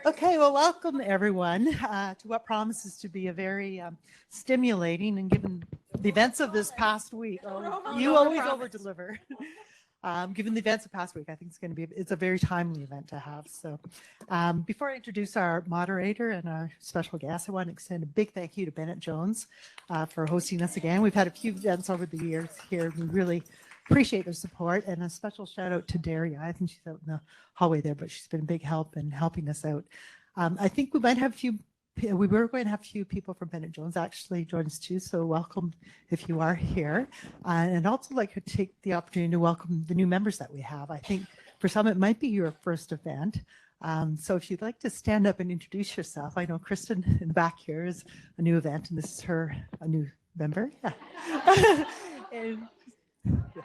Okay, well, welcome everyone to what promises to be a very stimulating and given the events of this past week. You always over deliver. Given the events of past week, I think it's a very timely event to have. So before I introduce our moderator and our special guest, I want to extend a big thank you to Bennett Jones for hosting us again. We've had a few events over the years here. We really appreciate their support, and a special shout out to Daria. I think she's out in the hallway there, but she's been a big help in helping us out. I think we were going to have a few people from Bennett Jones actually join us too, so welcome if you are here. And I'd also like to take the opportunity to welcome the new members that we have. I think for some it might be your first event. So if you'd like to stand up and introduce yourself. I know Kristen in the back here is a new event, and this is a new member. Yeah. And, yeah.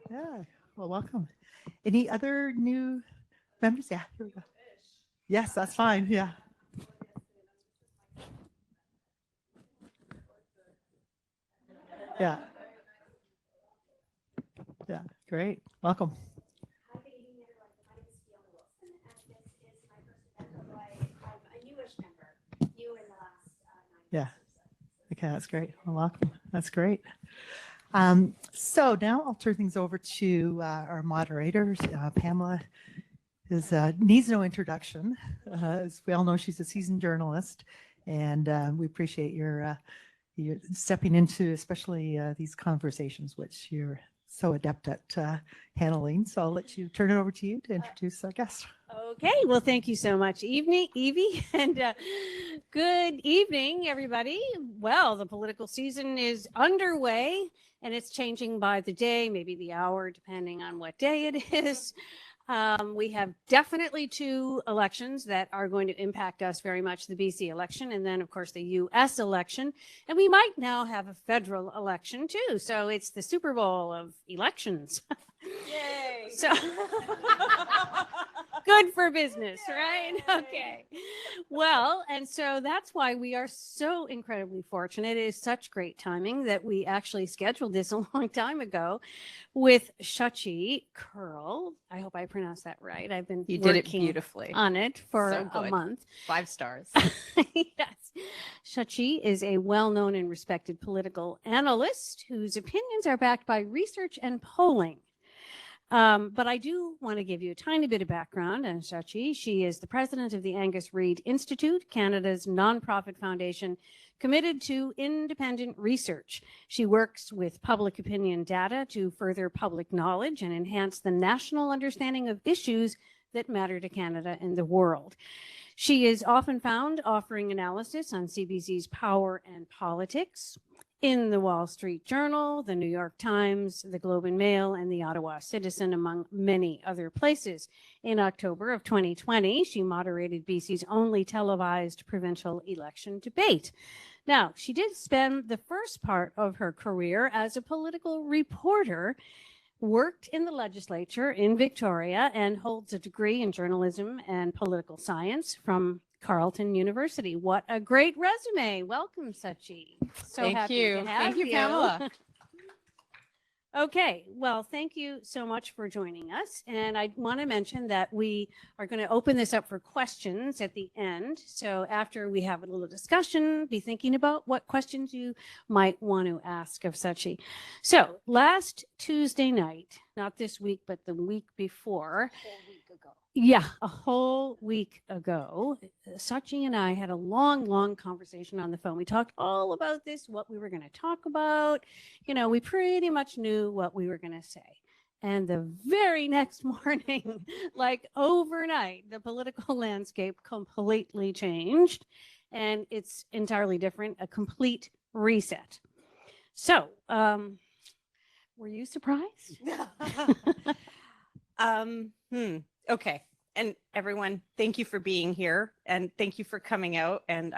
Yeah, well, welcome. Any other new members? Yeah, here we go. Yes, that's fine. Yeah. Yeah. Yeah, great. Welcome. Hi, good evening, everyone. My name is Fiona Wilson, and this is my first event, although I'm a newish member, new in the last 9 Yeah. months or so. Okay, that's great. Well, welcome. That's great. So now I'll turn things over to our moderators. Pamela needs no introduction. As we all know, she's a seasoned journalist, and we appreciate your stepping into especially these conversations, which you're so adept at handling. So I'll let you turn it over to you to introduce our guest. Okay, well, thank you so much, Evie, and good evening, everybody. Well, the political season is underway, and it's changing by the day, maybe the hour, depending on what day it is. We have definitely 2 elections that are going to impact us very much, the BC election, and then, of course, the U.S. election. And we might now have a federal election, too. So it's the Super Bowl of elections. Yay! So good for business, right? Okay. Well, and so that's why we are so incredibly fortunate. It is such great timing that we actually scheduled this a long time ago with Shachi Curl. I hope I pronounced that right. I've been You did it working beautifully on it for So a good. month. 5 stars. Yes. Shachi is a well-known and respected political analyst whose opinions are backed by research and polling. But I do want to give you a tiny bit of background on Shachi. She is the president of the Angus Reid Institute, Canada's nonprofit foundation committed to independent research. She works with public opinion data to further public knowledge and enhance the national understanding of issues that matter to Canada and the world. She is often found offering analysis on CBC's Power and Politics, in the Wall Street Journal, the New York Times, the Globe and Mail, and the Ottawa Citizen, among many other places. In October of 2020, she moderated BC's only televised provincial election debate. Now, she did spend the first part of her career as a political reporter, worked in the legislature in Victoria, and holds a degree in journalism and political science from Carleton University. What a great resume. Welcome, Shachi. So Thank happy you. to have Thank you, Pamela. Okay, well, thank you so much for joining us. And I want to mention that we are going to open this up for questions at the end. So after we have a little discussion, be thinking about what questions you might want to ask of Shachi. So last Tuesday night, not this week, but the week before, a whole week ago, Shachi and I had a long conversation on the phone. We talked all about this, what we were going to talk about. You know, we pretty much knew what we were going to say. And the very next morning, like overnight, the political landscape completely changed. And it's entirely different, a complete reset. So, were you surprised? Okay. And everyone, thank you for being here, and thank you for coming out. And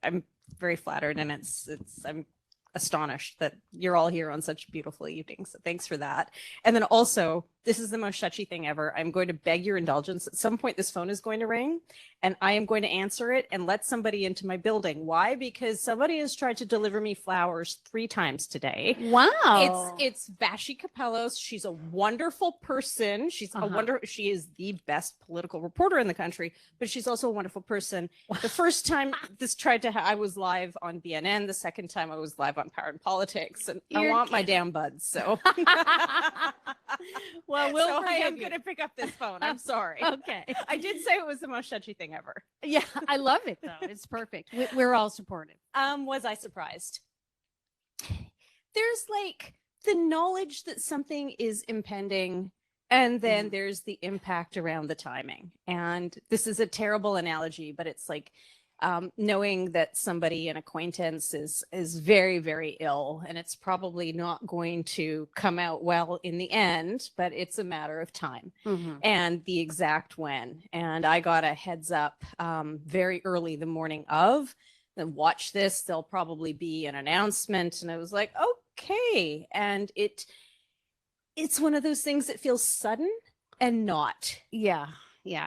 I'm very flattered, and I'm astonished that you're all here on such a beautiful evening. So thanks for that. And then also, this is the most Shutchy thing ever. I'm going to beg your indulgence. At some point, this phone is going to ring and I am going to answer it and let somebody into my building. Why? Because somebody has tried to deliver me flowers 3 times today. Wow. It's Vashi Capellos. She's a wonderful person. She's she is the best political reporter in the country, but she's also a wonderful person. The first time this tried to I was live on BNN. The second time I was live on Power and Politics, and I want my damn buds. So Well, we'll I am forgive you. going to pick up this phone. I'm sorry. Okay. I did say it was the most Shutchy thing ever. Yeah, I love it though. It's perfect. We're all supportive. Was I surprised? There's like the knowledge that something is impending, and then there's the impact around the timing. And this is a terrible analogy, but it's like knowing that somebody, an acquaintance, is very, very ill, and it's probably not going to come out well in the end, but it's a matter of time and the exact when. And I got a heads up very early the morning of, then watch this, there'll probably be an announcement. And I was like, okay. And it's one of those things that feels sudden and not. Yeah.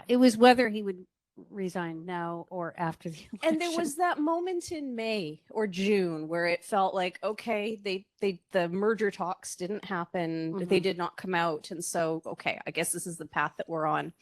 It was whether he would resign now or after the election. And there was that moment in May or June where it felt like, okay, the merger talks didn't happen. They did not come out. And so, okay, I guess this is the path that we're on.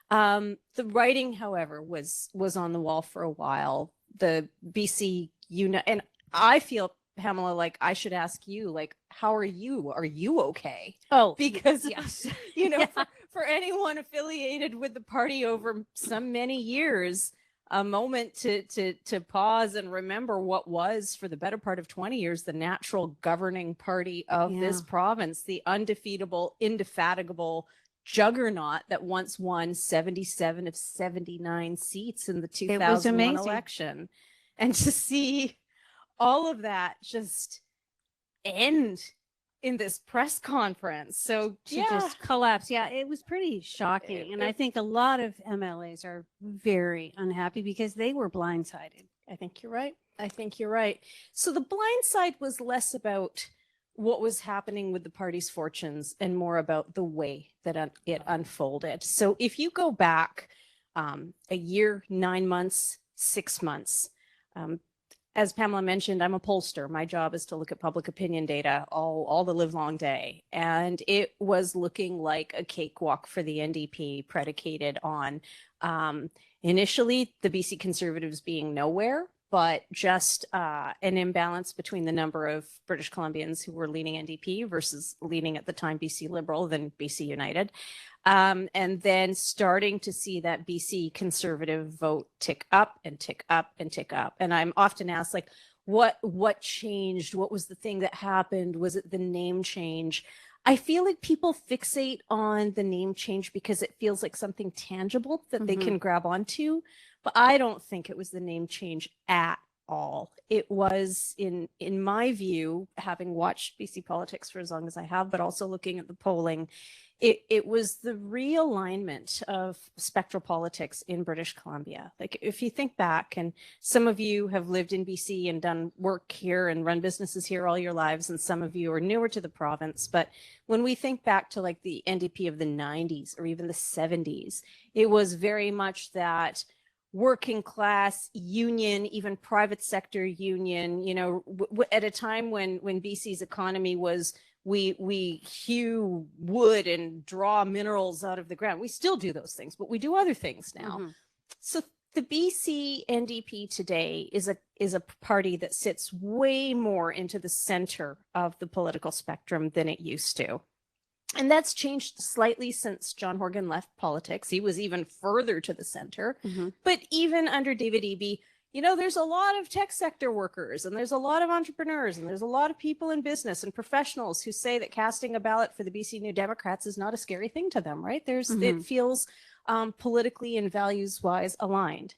The writing, however, was on the wall for a while. The BC unit, and I feel, Pamela, like I should ask you, like, how are you? Are you okay? Oh, Because, yes. you know, for anyone affiliated with the party over some many years, a moment to pause and remember what was, for the better part of 20 years, the natural governing party of this province, the undefeatable, indefatigable juggernaut that once won 77 of 79 seats in the 2001 election. And to see all of that just end in this press conference. So just collapse. Yeah, it was pretty shocking. And I think a lot of MLAs are very unhappy because they were blindsided. I think you're right. So the blind side was less about what was happening with the party's fortunes and more about the way that it unfolded. So if you go back a year, 9 months, 6 months, as Pamela mentioned, I'm a pollster. My job is to look at public opinion data all the live long day. And it was looking like a cakewalk for the NDP, predicated on initially the BC Conservatives being nowhere, but just an imbalance between the number of British Columbians who were leaning NDP versus leaning at the time BC Liberal, then BC United. And then starting to see that BC Conservative vote tick up and tick up and tick up. And I'm often asked, like, what changed? What was the thing that happened? Was it the name change? I feel like people fixate on the name change because it feels like something tangible that they can grab onto. But I don't think it was the name change at all. It was, in my view, having watched BC politics for as long as I have, but also looking at the polling, it was the realignment of spectral politics in British Columbia. Like, if you think back, and some of you have lived in BC and done work here and run businesses here all your lives, and some of you are newer to the province, but when we think back to like the NDP of the 90s or even the 70s, it was very much that working class union, even private sector union, you know, at a time when BC's economy was, we hew wood and draw minerals out of the ground. We still do those things, but we do other things now. So the BC NDP today is a party that sits way more into the center of the political spectrum than it used to. And that's changed slightly since John Horgan left politics. He was even further to the center. But even under David Eby, you know, there's a lot of tech sector workers, and there's a lot of entrepreneurs, and there's a lot of people in business and professionals who say that casting a ballot for the BC New Democrats is not a scary thing to them, right? It feels politically and values-wise aligned.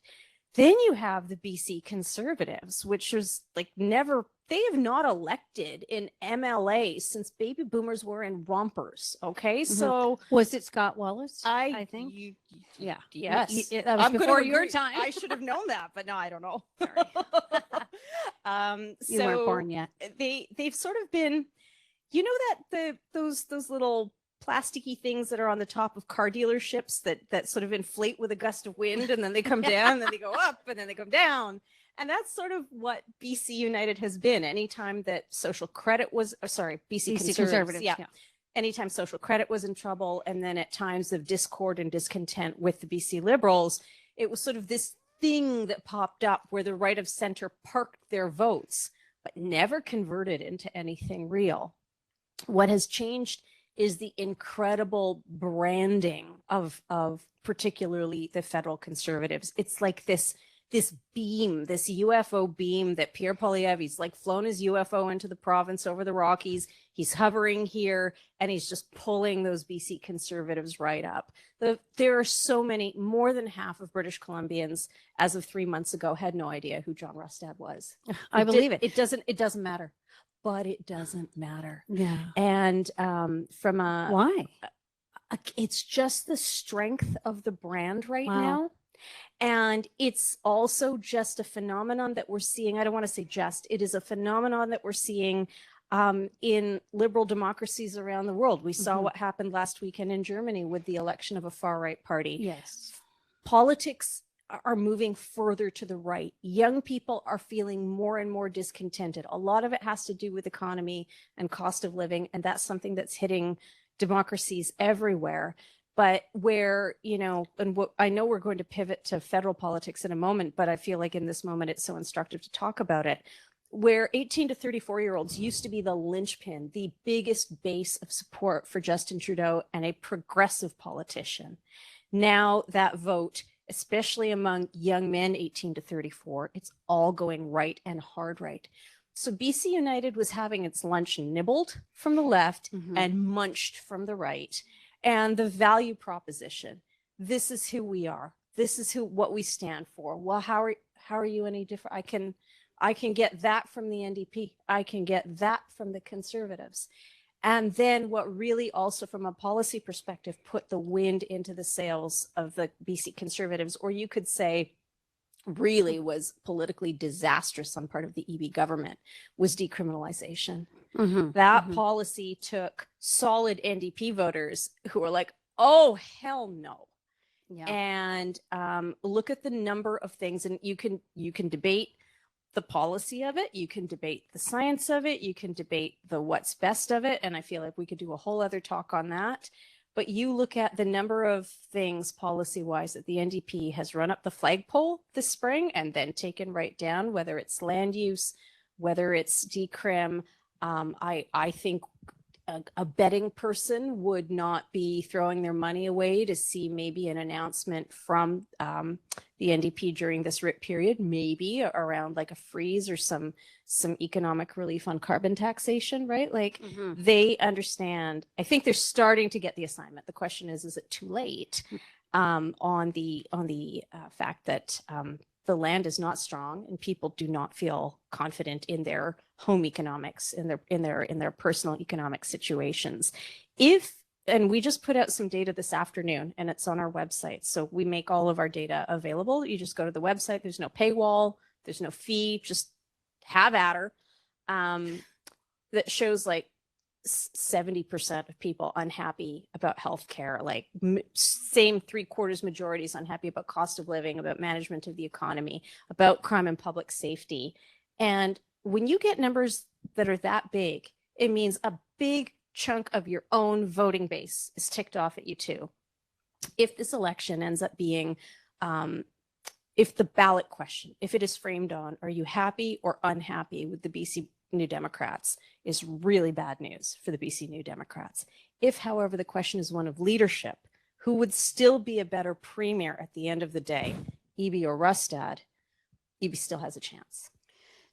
Then you have the BC Conservatives, which was like never they have not elected in MLA since baby boomers were in rompers. Okay, so Was it Scott Wallace? I think. you- Yeah. yes, That was I'm gonna before your agree. time. I should have known that, but no, I don't know. You weren't So born yet. they've sort of been, you know, that those little plasticky things that are on the top of car dealerships that sort of inflate with a gust of wind, and then they come down, and then they go up, and then they come down. And that's sort of what BC United has been. Anytime that social credit was, BC Conservatives, yeah. Anytime social credit was in trouble, and then at times of discord and discontent with the BC Liberals, it was sort of this thing that popped up where the right of center parked their votes, but never converted into anything real. What has changed is the incredible branding of particularly the federal Conservatives. It's like this beam, this UFO beam that Pierre Poilievre's like flown his UFO into the province over the Rockies. He's hovering here, and he's just pulling those BC Conservatives right up. There are so many, more than half of British Columbians as of 3 months ago had no idea who John Rustad was. I believe it. It doesn't matter, but it doesn't matter. Yeah. And from a, Why? it's just the strength of the brand right Wow. now. And it's also just a phenomenon that we're seeing. I don't want to say just, it is a phenomenon that we're seeing in liberal democracies around the world. We saw Mhm. what happened last weekend in Germany with the election of a far right party. Yes. Politics are moving further to the right. Young people are feeling more and more discontented. A lot of it has to do with economy and cost of living, and that's something that's hitting democracies everywhere. But where, you know, and what I know we're going to pivot to federal politics in a moment, but I feel like in this moment it's so instructive to talk about it. Where 18 to 34-year-olds used to be the linchpin, the biggest base of support for Justin Trudeau and a progressive politician. Now that vote, especially among young men 18 to 34, it's all going right and hard right. So BC United was having its lunch nibbled from the left Mhm. and munched from the right. And the value proposition, this is who we are. This is what we stand for. Well, how are you any different? I can get that from the NDP. I can get that from the Conservatives. And then what really also from a policy perspective put the wind into the sails of the BC Conservatives, or you could say really was politically disastrous on part of the EB government, was decriminalization. Mhm. That Mhm. policy took solid NDP voters who were like, oh, hell no. Yeah. And look at the number of things, and you can debate the policy of it, you can debate the science of it, you can debate the what's best of it, and I feel like we could do a whole other talk on that. But you look at the number of things policy-wise that the NDP has run up the flagpole this spring and then taken right down, whether it's land use, whether it's decrim. I think a betting person would not be throwing their money away to see maybe an announcement from the NDP during this RIP period, maybe around like a freeze or some economic relief on carbon taxation, right? Like Mhm. they understand. I think they're starting to get the assignment. The question is it too late on the fact that the land is not strong and people do not feel confident in their home economics, in their personal economic situations. And we just put out some data this afternoon and it's on our website. So we make all of our data available. You just go to the website. There's no paywall. There's no fee. Just have at her. That shows like 70% of people unhappy about healthcare, like same 3/4 majorities unhappy about cost of living, about management of the economy, about crime and public safety. And when you get numbers that are that big, it means a big chunk of your own voting base is ticked off at you too. If this election ends up being, if the ballot question, if it is framed on, are you happy or unhappy with the BC New Democrats, is really bad news for the BC New Democrats. If, however, the question is one of leadership, who would still be a better premier at the end of the day, Eby or Rustad, Eby still has a chance.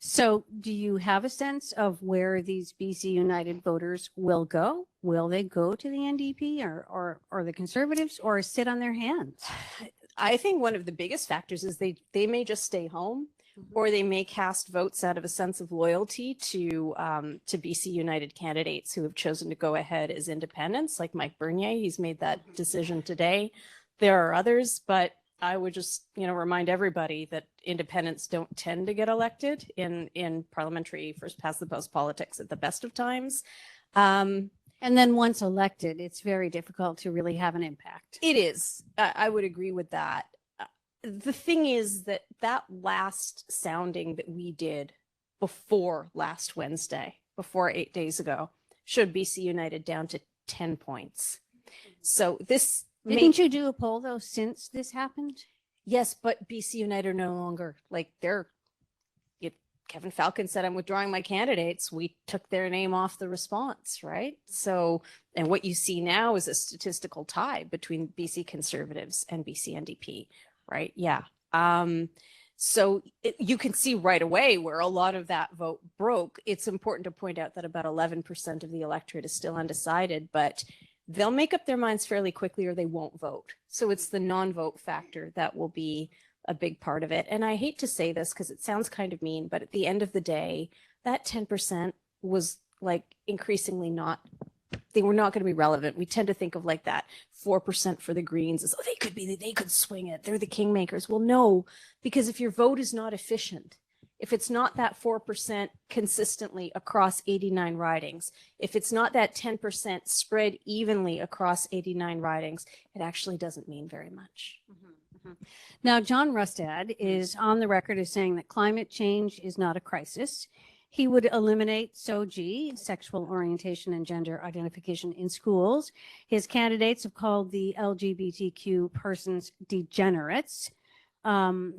So do you have a sense of where these BC United voters will go? Will they go to the NDP or the Conservatives or sit on their hands? I think one of the biggest factors is they may just stay home. or they may cast votes out of a sense of loyalty to BC United candidates who have chosen to go ahead as independents, like Mike Bernier. He's made that decision today. There are others, but I would just, remind everybody that independents don't tend to get elected in parliamentary first past the post politics at the best of times. And then once elected, it's very difficult to really have an impact. It is. I would agree with that. The thing is that last sounding that we did before last Wednesday, before 8 days ago, showed BC United down to 10 points. So this Didn't you do a poll though since this happened? Yes, but BC United are no longer Kevin Falcon said, I'm withdrawing my candidates. We took their name off the response, right? So, and what you see now is a statistical tie between BC Conservatives and BC NDP, right? Yeah. So you can see right away where a lot of that vote broke. It's important to point out that about 11% of the electorate is still undecided, but they'll make up their minds fairly quickly or they won't vote. So it's the non-vote factor that will be a big part of it. And I hate to say this because it sounds kind of mean, but at the end of the day, that 10% was like increasingly they were not going to be relevant. We tend to think of like that 4% for the Greens as, they could swing it. They're the kingmakers. Well, no, because if your vote is not efficient, if it's not that 4% consistently across 89 ridings, if it's not that 10% spread evenly across 89 ridings, it actually doesn't mean very much. Now, John Rustad is on the record as saying that climate change is not a crisis. He would eliminate SOGI, sexual orientation and gender identification, in schools. His candidates have called the LGBTQ persons degenerates. One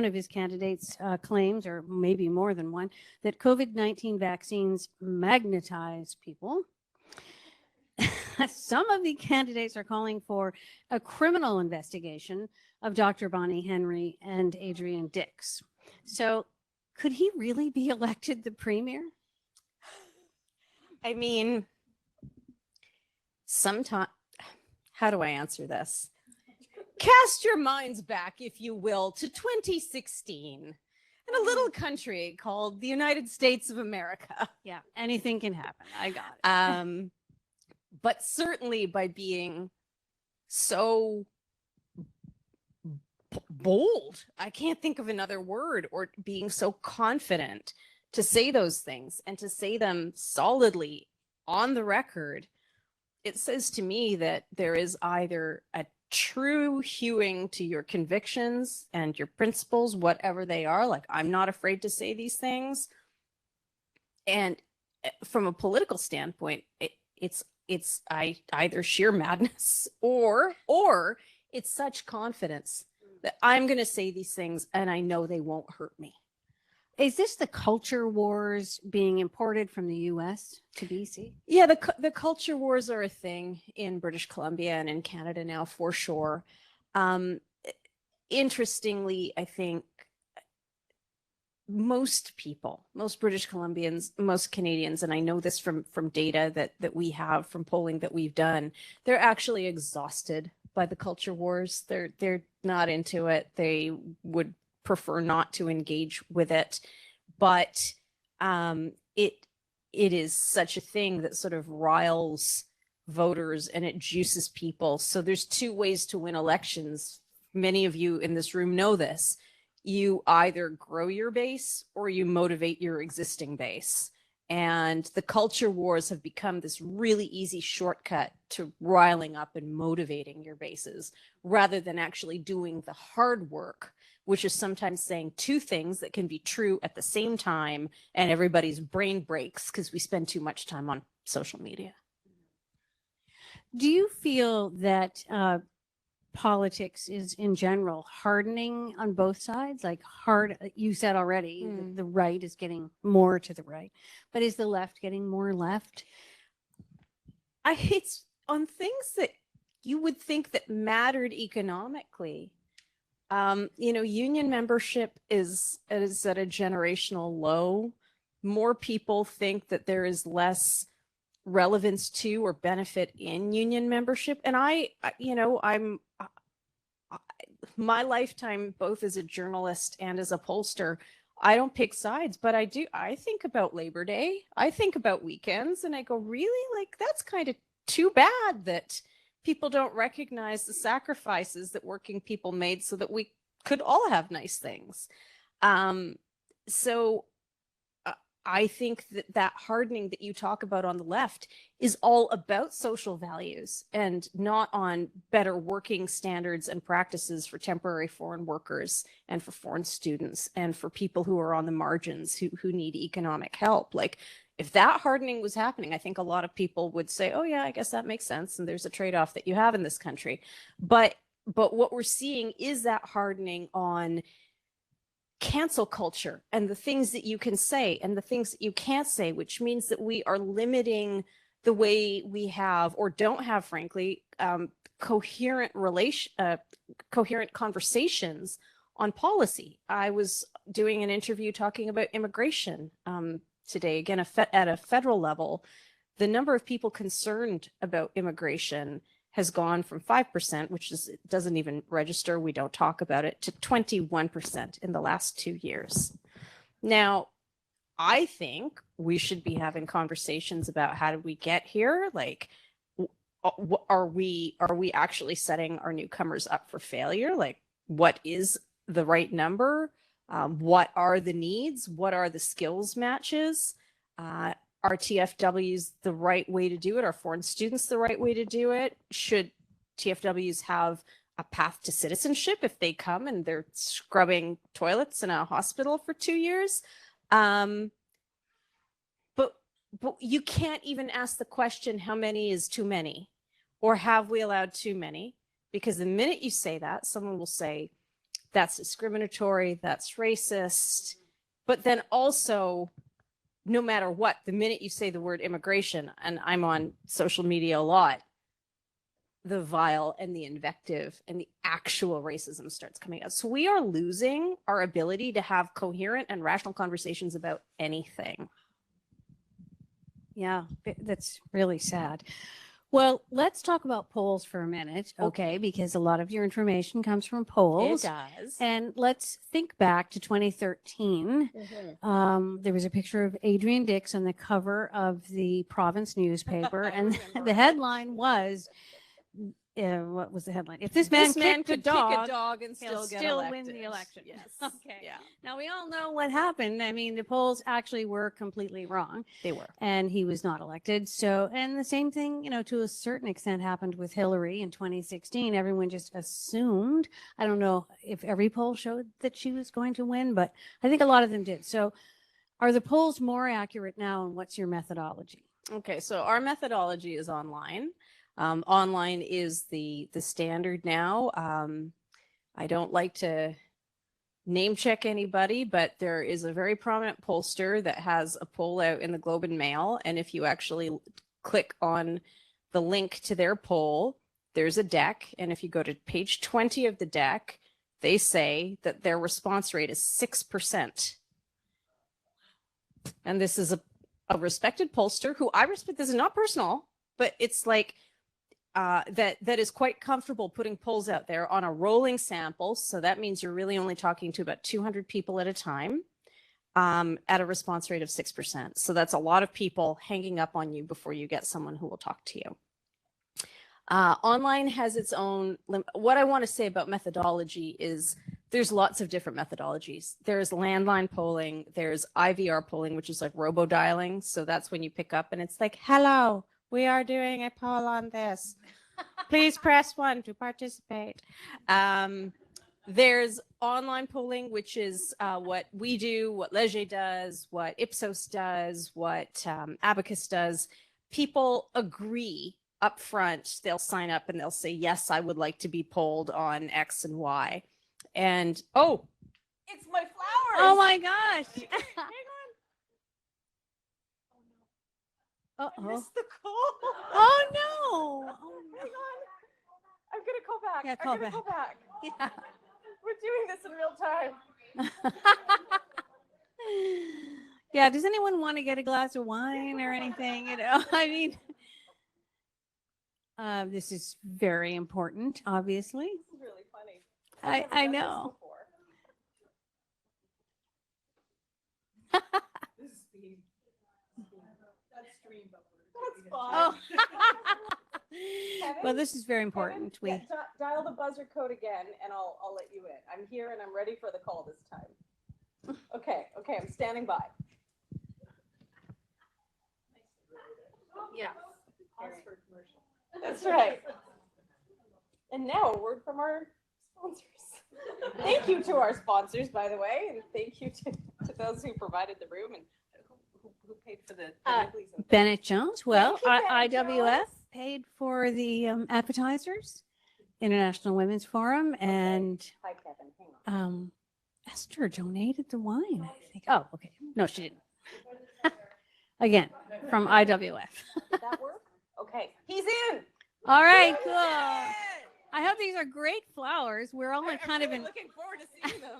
of his candidates claims, or maybe more than one, that COVID-19 vaccines magnetize people. Some of the candidates are calling for a criminal investigation of Dr. Bonnie Henry and Adrian Dix. So could he really be elected the premier? I mean, sometimes, how do I answer this? Cast your minds back, if you will, to 2016 in a little country called the United States of America. Yeah, anything can happen. I got it. But certainly by being so bold, I can't think of another word, or being so confident to say those things and to say them solidly on the record, it says to me that there is either a true hewing to your convictions and your principles, whatever they are, like I'm not afraid to say these things. And from a political standpoint, it's either sheer madness or it's such confidence that I'm going to say these things and I know they won't hurt me. Is this the culture wars being imported from the US to BC? Yeah, the culture wars are a thing in British Columbia and in Canada now, for sure. Interestingly, I think most people, most British Columbians, most Canadians, and I know this from data that we have from polling that we've done, they're actually exhausted by the culture wars. They're not into it. They would prefer not to engage with it, but it is such a thing that sort of riles voters and it juices people. So there's two ways to win elections. Many of you in this room know this. You either grow your base or you motivate your existing base. And the culture wars have become this really easy shortcut to riling up and motivating your bases rather than actually doing the hard work, which is sometimes saying two things that can be true at the same time, and everybody's brain breaks because we spend too much time on social media. Do you feel that politics is in general hardening on both sides? Like you said already, the right is getting more to the right, but is the left getting more left? It's on things that you would think that mattered economically. Union membership is at a generational low. More people think that there is less relevance to or benefit in union membership. And my lifetime, both as a journalist and as a pollster, I don't pick sides, but I think about Labor Day. I think about weekends and I go, really? Like, that's kind of too bad that people don't recognize the sacrifices that working people made so that we could all have nice things. So I think that hardening that you talk about on the left is all about social values and not on better working standards and practices for temporary foreign workers and for foreign students and for people who are on the margins who need economic help. Like, if that hardening was happening, I think a lot of people would say, oh yeah, I guess that makes sense. And there's a trade-off that you have in this country. But what we're seeing is that hardening on cancel culture and the things that you can say and the things that you can't say, which means that we are limiting the way we have or don't have, frankly, coherent conversations on policy. I was doing an interview talking about immigration today, again, at a federal level. The number of people concerned about immigration has gone from 5%, which doesn't even register, we don't talk about it, to 21% in the last 2 years. Now, I think we should be having conversations about how did we get here? Like, are we actually setting our newcomers up for failure? Like, what is the right number? What are the needs? What are the skills matches? Are TFWs the right way to do it? Are foreign students the right way to do it? Should TFWs have a path to citizenship if they come and they're scrubbing toilets in a hospital for 2 years? But you can't even ask the question, how many is too many? Or have we allowed too many? Because the minute you say that, someone will say, that's discriminatory, that's racist. But then also, no matter what, the minute you say the word immigration, and I'm on social media a lot, the vile and the invective and the actual racism starts coming out. So we are losing our ability to have coherent and rational conversations about anything. Yeah, that's really sad. Well, let's talk about polls for a minute, okay? Because a lot of your information comes from polls. It does. And let's think back to 2013. There was a picture of Adrian Dix on the cover of the Province newspaper, and the headline was, what was the headline? If this man could kicked kick a a dog, dog and he'll still still get win the elected. election. Yes. Okay. Yeah, Now we all know what happened. I mean, the polls actually were completely wrong, they were. and he was not elected. So, and the same thing, to a certain extent happened with Hillary in 2016. Everyone just assumed. I don't know if every poll showed that she was going to win, but I think a lot of them did. So, are the polls more accurate now, and what's your methodology? Okay, so our methodology is online. Online is the standard now. I don't like to name check anybody, but there is a very prominent pollster that has a poll out in the Globe and Mail. And if you actually click on the link to their poll, there's a deck. And if you go to page 20 of the deck, they say that their response rate is 6%. And this is a respected pollster who I respect. This is not personal, but it's like, that is quite comfortable putting polls out there on a rolling sample. So that means you're really only talking to about 200 people at a time at a response rate of 6%. So that's a lot of people hanging up on you before you get someone who will talk to you. Online has its own what I want to say about methodology is there's lots of different methodologies. There's landline polling, there's IVR polling, which is like robo-dialing. So that's when you pick up and it's like, hello, we are doing a poll on this. Please press 1 to participate. There's online polling, which is what we do, what Leger does, what Ipsos does, what Abacus does. People agree up front. They'll sign up and they'll say, yes, I would like to be polled on X and Y. And, oh, it's my flowers. Oh my gosh. I Uh-oh. missed the call. Oh no. Oh, Hang on. I'm going to call back. Yeah, I'm call gonna back. call back. yeah. We're doing this in real time. Yeah, does anyone want to get a glass of wine or anything? I mean, this is very important, obviously. This is really funny. I know. Oh. Well, this is very important. We dial the buzzer code again, and I'll let you in. I'm here and I'm ready for the call this time. Okay, I'm standing by. Yeah. That's right. And now a word from our sponsors. Thank you to our sponsors, by the way, and thank you to those who provided the room and who paid for the nibblies and things. Bennett Jones. Well, Thank you, Bennett IWF Jones. paid for the appetizers, International Women's Forum, and Hi, Kevin. Hang on. Esther donated the wine, I think. Oh, okay. No, she didn't. Again, from IWF. Did that work? Okay. He's in. All right, cool. Yay! I hope these are great flowers. We're all kind of in. Looking forward to seeing them.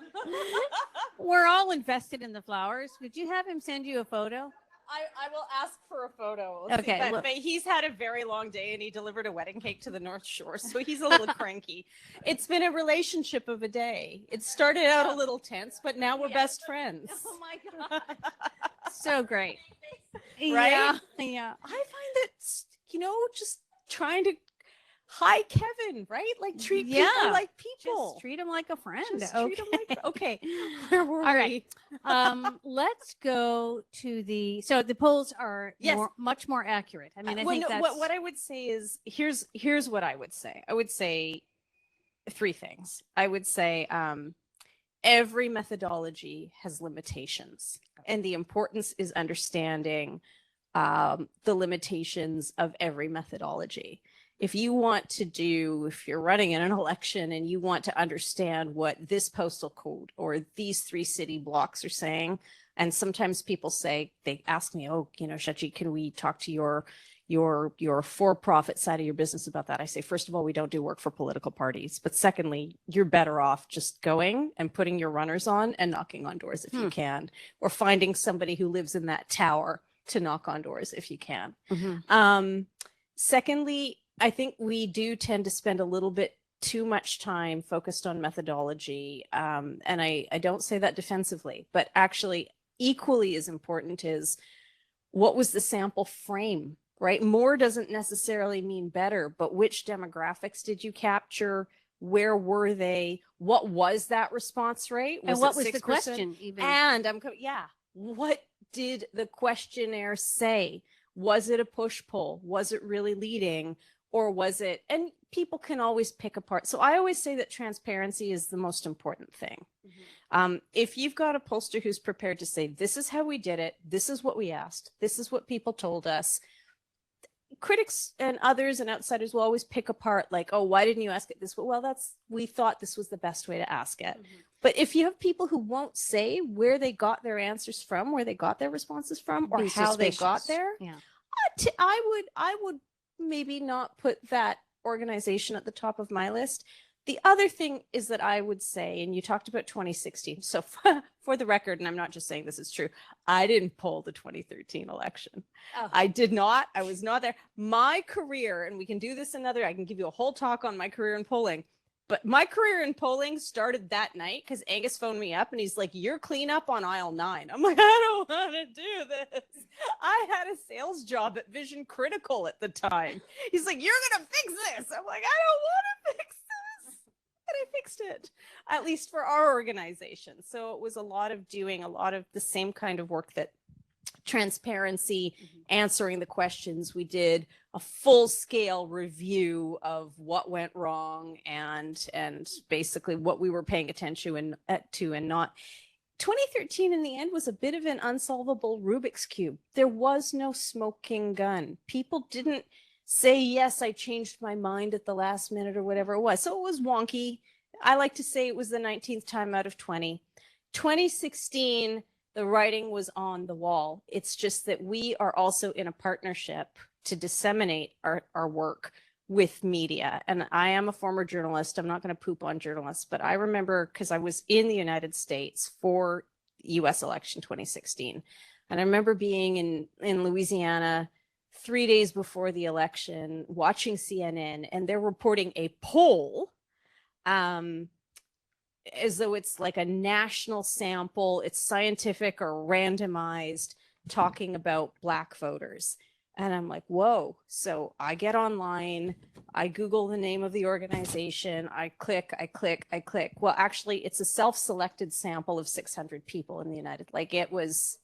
We're all invested in the flowers. Would you have him send you a photo? I will ask for a photo. Let's Okay, see, look. but he's had a very long day and he delivered a wedding cake to the North Shore, so he's a little cranky. It's been a relationship of a day. It started out a little tense, but now we're best friends. Oh my god. So great. Right? Yeah. I find that, just trying to, hi, Kevin, right? Like treat Yeah. people like people. Just treat him like a friend. Just Okay. treat 'em like, okay. Where were All we? right. Let's go to the polls are Yes. much more accurate. I mean, I Well, think no, that's what I would say is here's what I would say. I would say three things. I would say every methodology has limitations, and the importance is understanding the limitations of every methodology. If you're running in an election and you want to understand what this postal code or these 3 city blocks are saying, and sometimes people they ask me, Shachi, can we talk to your for-profit side of your business about that? I say, first of all, we don't do work for political parties. But secondly, you're better off just going and putting your runners on and knocking on doors if you can, or finding somebody who lives in that tower to knock on doors if you can. Secondly, I think we do tend to spend a little bit too much time focused on methodology. And I don't say that defensively, but actually equally as important is what was the sample frame, right? More doesn't necessarily mean better, but which demographics did you capture? Where were they? What was that response rate? and what it was the 6%? question even? And what did the questionnaire say? Was it a push-pull? Was it really leading? Or was it, and people can always pick apart. So I always say that transparency is the most important thing. If you've got a pollster who's prepared to say, this is how we did it, this is what we asked, this is what people told us, critics and others and outsiders will always pick apart, like, oh, why didn't you ask it this way? Well, we thought this was the best way to ask it. But if you have people who won't say where they got their answers from, where they got their responses from, or Be how they got suspicious. there, Yeah. I would maybe not put that organization at the top of my list. The other thing is that I would say, and you talked about 2016. So for the record, and I'm not just saying this is true, I didn't poll the 2013 election. Oh. I did not. I was not there. My career, and we can do this I can give you a whole talk on my career in polling. But my career in polling started that night because Angus phoned me up and he's like, you're clean up on aisle 9. I'm like, I don't want to do this. I had a sales job at Vision Critical at the time. He's like, you're going to fix this. I'm like, I don't want to fix this. And I fixed it, at least for our organization. So it was a lot of doing a lot of the same kind of work that transparency, answering the questions. We did a full-scale review of what went wrong and basically what we were paying attention to and not. 2013 in the end was a bit of an unsolvable Rubik's Cube. There was no smoking gun. People didn't say, yes, I changed my mind at the last minute or whatever it was. So it was wonky. I like to say it was the 19th time out of 20. 2016, the writing was on the wall. It's just that we are also in a partnership to disseminate our work with media. And I am a former journalist. I'm not going to poop on journalists, but I remember because I was in the United States for the US election 2016. And I remember being in Louisiana 3 days before the election, watching CNN, and they're reporting a poll as though it's like a national sample, it's scientific or randomized, talking about Black voters. And I'm like, whoa. So I get online, I Google the name of the organization, I click. Well, actually, it's a self-selected sample of 600 people in the United, like it was,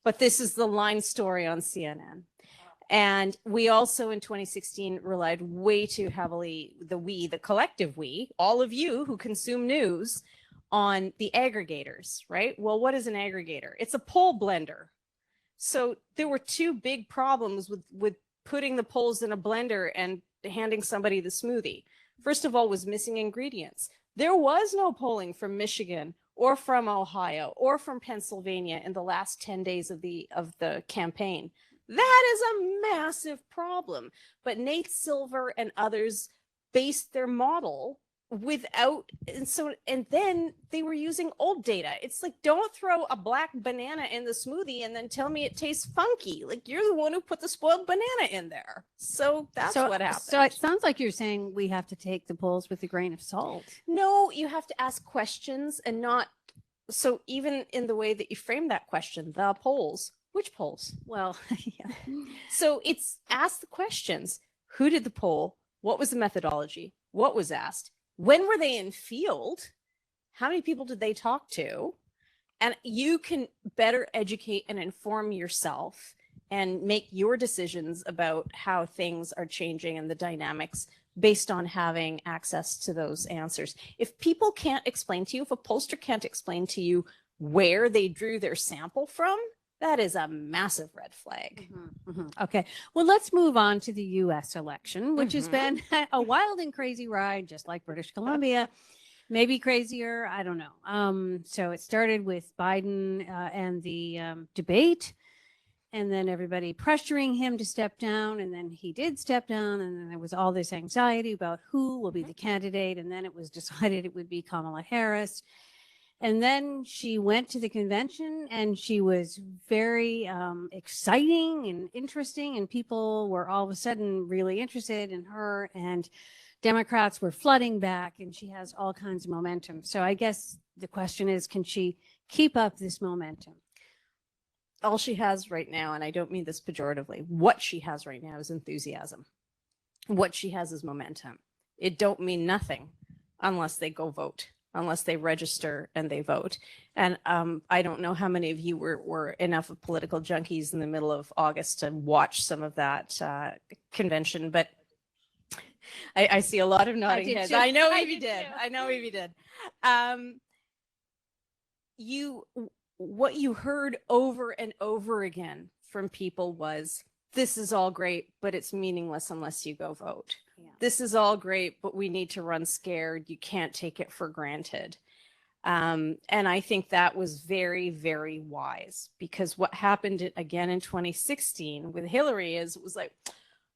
but this is the line story on CNN. And we also in 2016 relied way too heavily, the collective we, all of you who consume news, on the aggregators, right? Well, what is an aggregator? It's a poll blender. So there were two big problems with putting the polls in a blender and handing somebody the smoothie. First of all, was missing ingredients. There was no polling from Michigan or from Ohio or from Pennsylvania in the last 10 days of the campaign. That is a massive problem. But Nate Silver and others based their model without, and then they were using old data. It's like, don't throw a black banana in the smoothie and then tell me it tastes funky. Like, you're the one who put the spoiled banana in there. So that's what happened. So it sounds like you're saying we have to take the polls with a grain of salt. No, you have to ask questions and not. So even in the way that you frame that question, the polls, which polls? Well, yeah. So it's ask the questions. Who did the poll? What was the methodology? What was asked? When were they in field? How many people did they talk to? And you can better educate and inform yourself and make your decisions about how things are changing and the dynamics based on having access to those answers. If people can't explain to you, if a pollster can't explain to you where they drew their sample from, that is a massive red flag. Okay. Well, let's move on to the U.S. election, which has been a wild and crazy ride, just like British Columbia, maybe crazier. I don't know. So it started with Biden and the debate, and then everybody pressuring him to step down. And then he did step down. And then there was all this anxiety about who will be the candidate. And then it was decided it would be Kamala Harris. And then she went to the convention and she was very exciting and interesting. And people were all of a sudden really interested in her, and Democrats were flooding back, and she has all kinds of momentum. So I guess the question is, can she keep up this momentum? All she has right now, and I don't mean this pejoratively, what she has right now is enthusiasm. What she has is momentum. It don't mean nothing unless they go vote, unless they register and they vote. And I don't know how many of you were enough of political junkies in the middle of August to watch some of that convention, but I see a lot of nodding heads. I know Evie did. I know Evie did. What you heard over and over again from people was, this is all great, but it's meaningless unless you go vote. Yeah. This is all great, but we need to run scared. You can't take it for granted. And I think that was very, very wise, because what happened again in 2016 with Hillary is, it was like,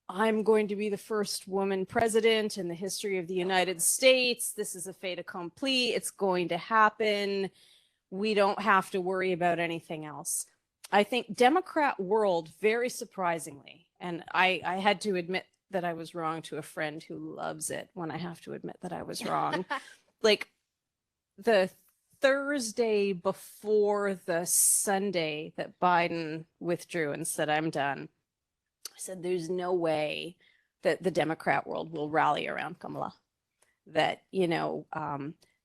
I'm going to be the first woman president in the history of the United States. This is a fait accompli. It's going to happen. We don't have to worry about anything else. I think Democrat world, very surprisingly, and I had to admit that I was wrong to a friend who loves it when I have to admit that I was wrong. Like the Thursday before the Sunday that Biden withdrew and said, I'm done, I said, there's no way that the Democrat world will rally around Kamala. That, you know,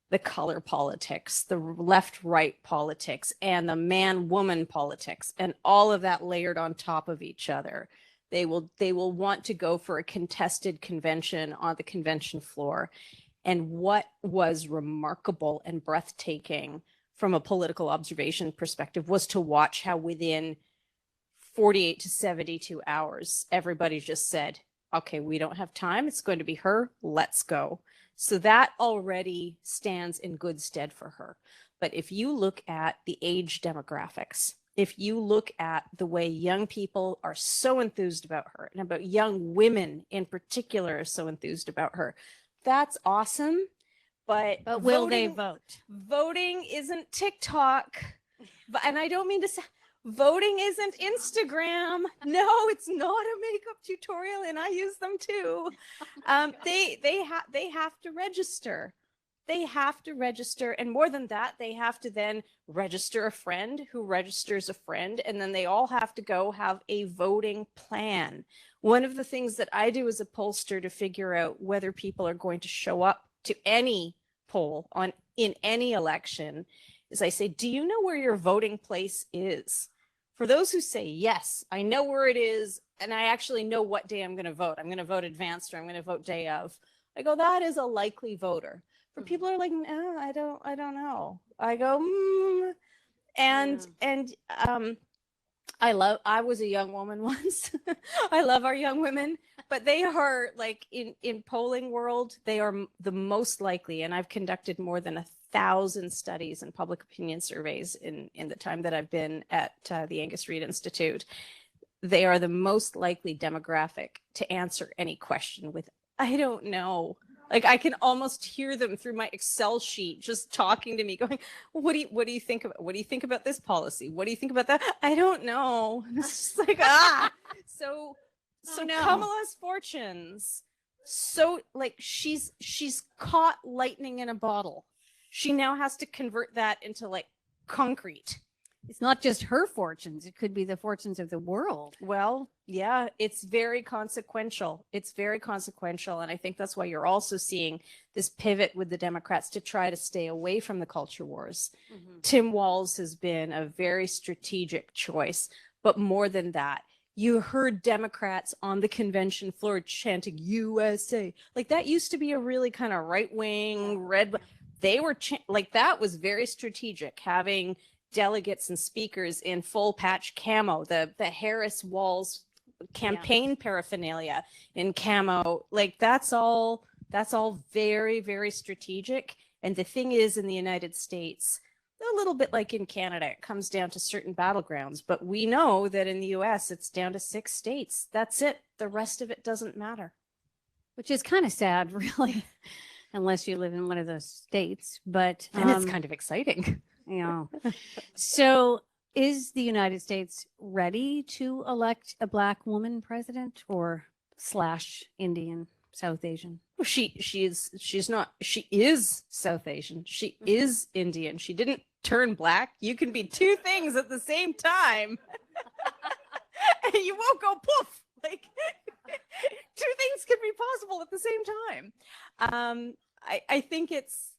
the color politics, the left-right politics, and the man-woman politics, and all of that layered on top of each other. They will want to go for a contested convention on the convention floor. And what was remarkable and breathtaking from a political observation perspective was to watch how within 48 to 72 hours, everybody just said, okay, we don't have time. It's going to be her. Let's go. So that already stands in good stead for her. But if you look at the age demographics, if you look at the way young people are so enthused about her, and about young women in particular are so enthused about her, that's awesome. But will they vote? Voting isn't TikTok. And I don't mean to say, voting isn't Instagram. No, it's not a makeup tutorial, and I use them too. They have to register. they have to register. And more than that, they have to then register a friend who registers a friend. And then they all have to go have a voting plan. One of the things that I do as a pollster to figure out whether people are going to show up to any poll in any election is I say, do you know where your voting place is? For those who say, yes, I know where it is, and I actually know what day I'm going to vote. I'm going to vote advanced or I'm going to vote day of. I go, that is a likely voter. For people who are like, no, I don't know. I go, I was a young woman once. I love our young women, but they are like in polling world, they are the most likely. And I've conducted more than 1,000 studies and public opinion surveys in the time that I've been at the Angus Reid Institute. They are the most likely demographic to answer any question with, I don't know. Like I can almost hear them through my Excel sheet, just talking to me going, what do you think about, what do you think about this policy? What do you think about that? I don't know. It's just like, So no. Kamala's fortunes. So like she's caught lightning in a bottle. She now has to convert that into like concrete. It's not just her fortunes. It could be the fortunes of the world. Well, yeah, it's very consequential. It's very consequential. And I think that's why you're also seeing this pivot with the Democrats to try to stay away from the culture wars. Mm-hmm. Tim Walz has been a very strategic choice. But more than that, you heard Democrats on the convention floor chanting USA. Like that used to be a really kind of right-wing red. They were like, that was very strategic, having delegates and speakers in full patch camo, the Harris Walz campaign paraphernalia in camo. Like that's all very, very strategic. And the thing is, in the United States, a little bit like in Canada, it comes down to certain battlegrounds, but we know that in the US, it's down to 6 states. That's it. The rest of it doesn't matter. Which is kind of sad, really, unless you live in one of those states. But and it's kind of exciting. You know. So is the United States ready to elect a Black woman president or / Indian, South Asian? She is South Asian. She is Indian. She didn't turn Black. You can be 2 things at the same time. And you won't go poof. Like 2 things can be possible at the same time. I think it's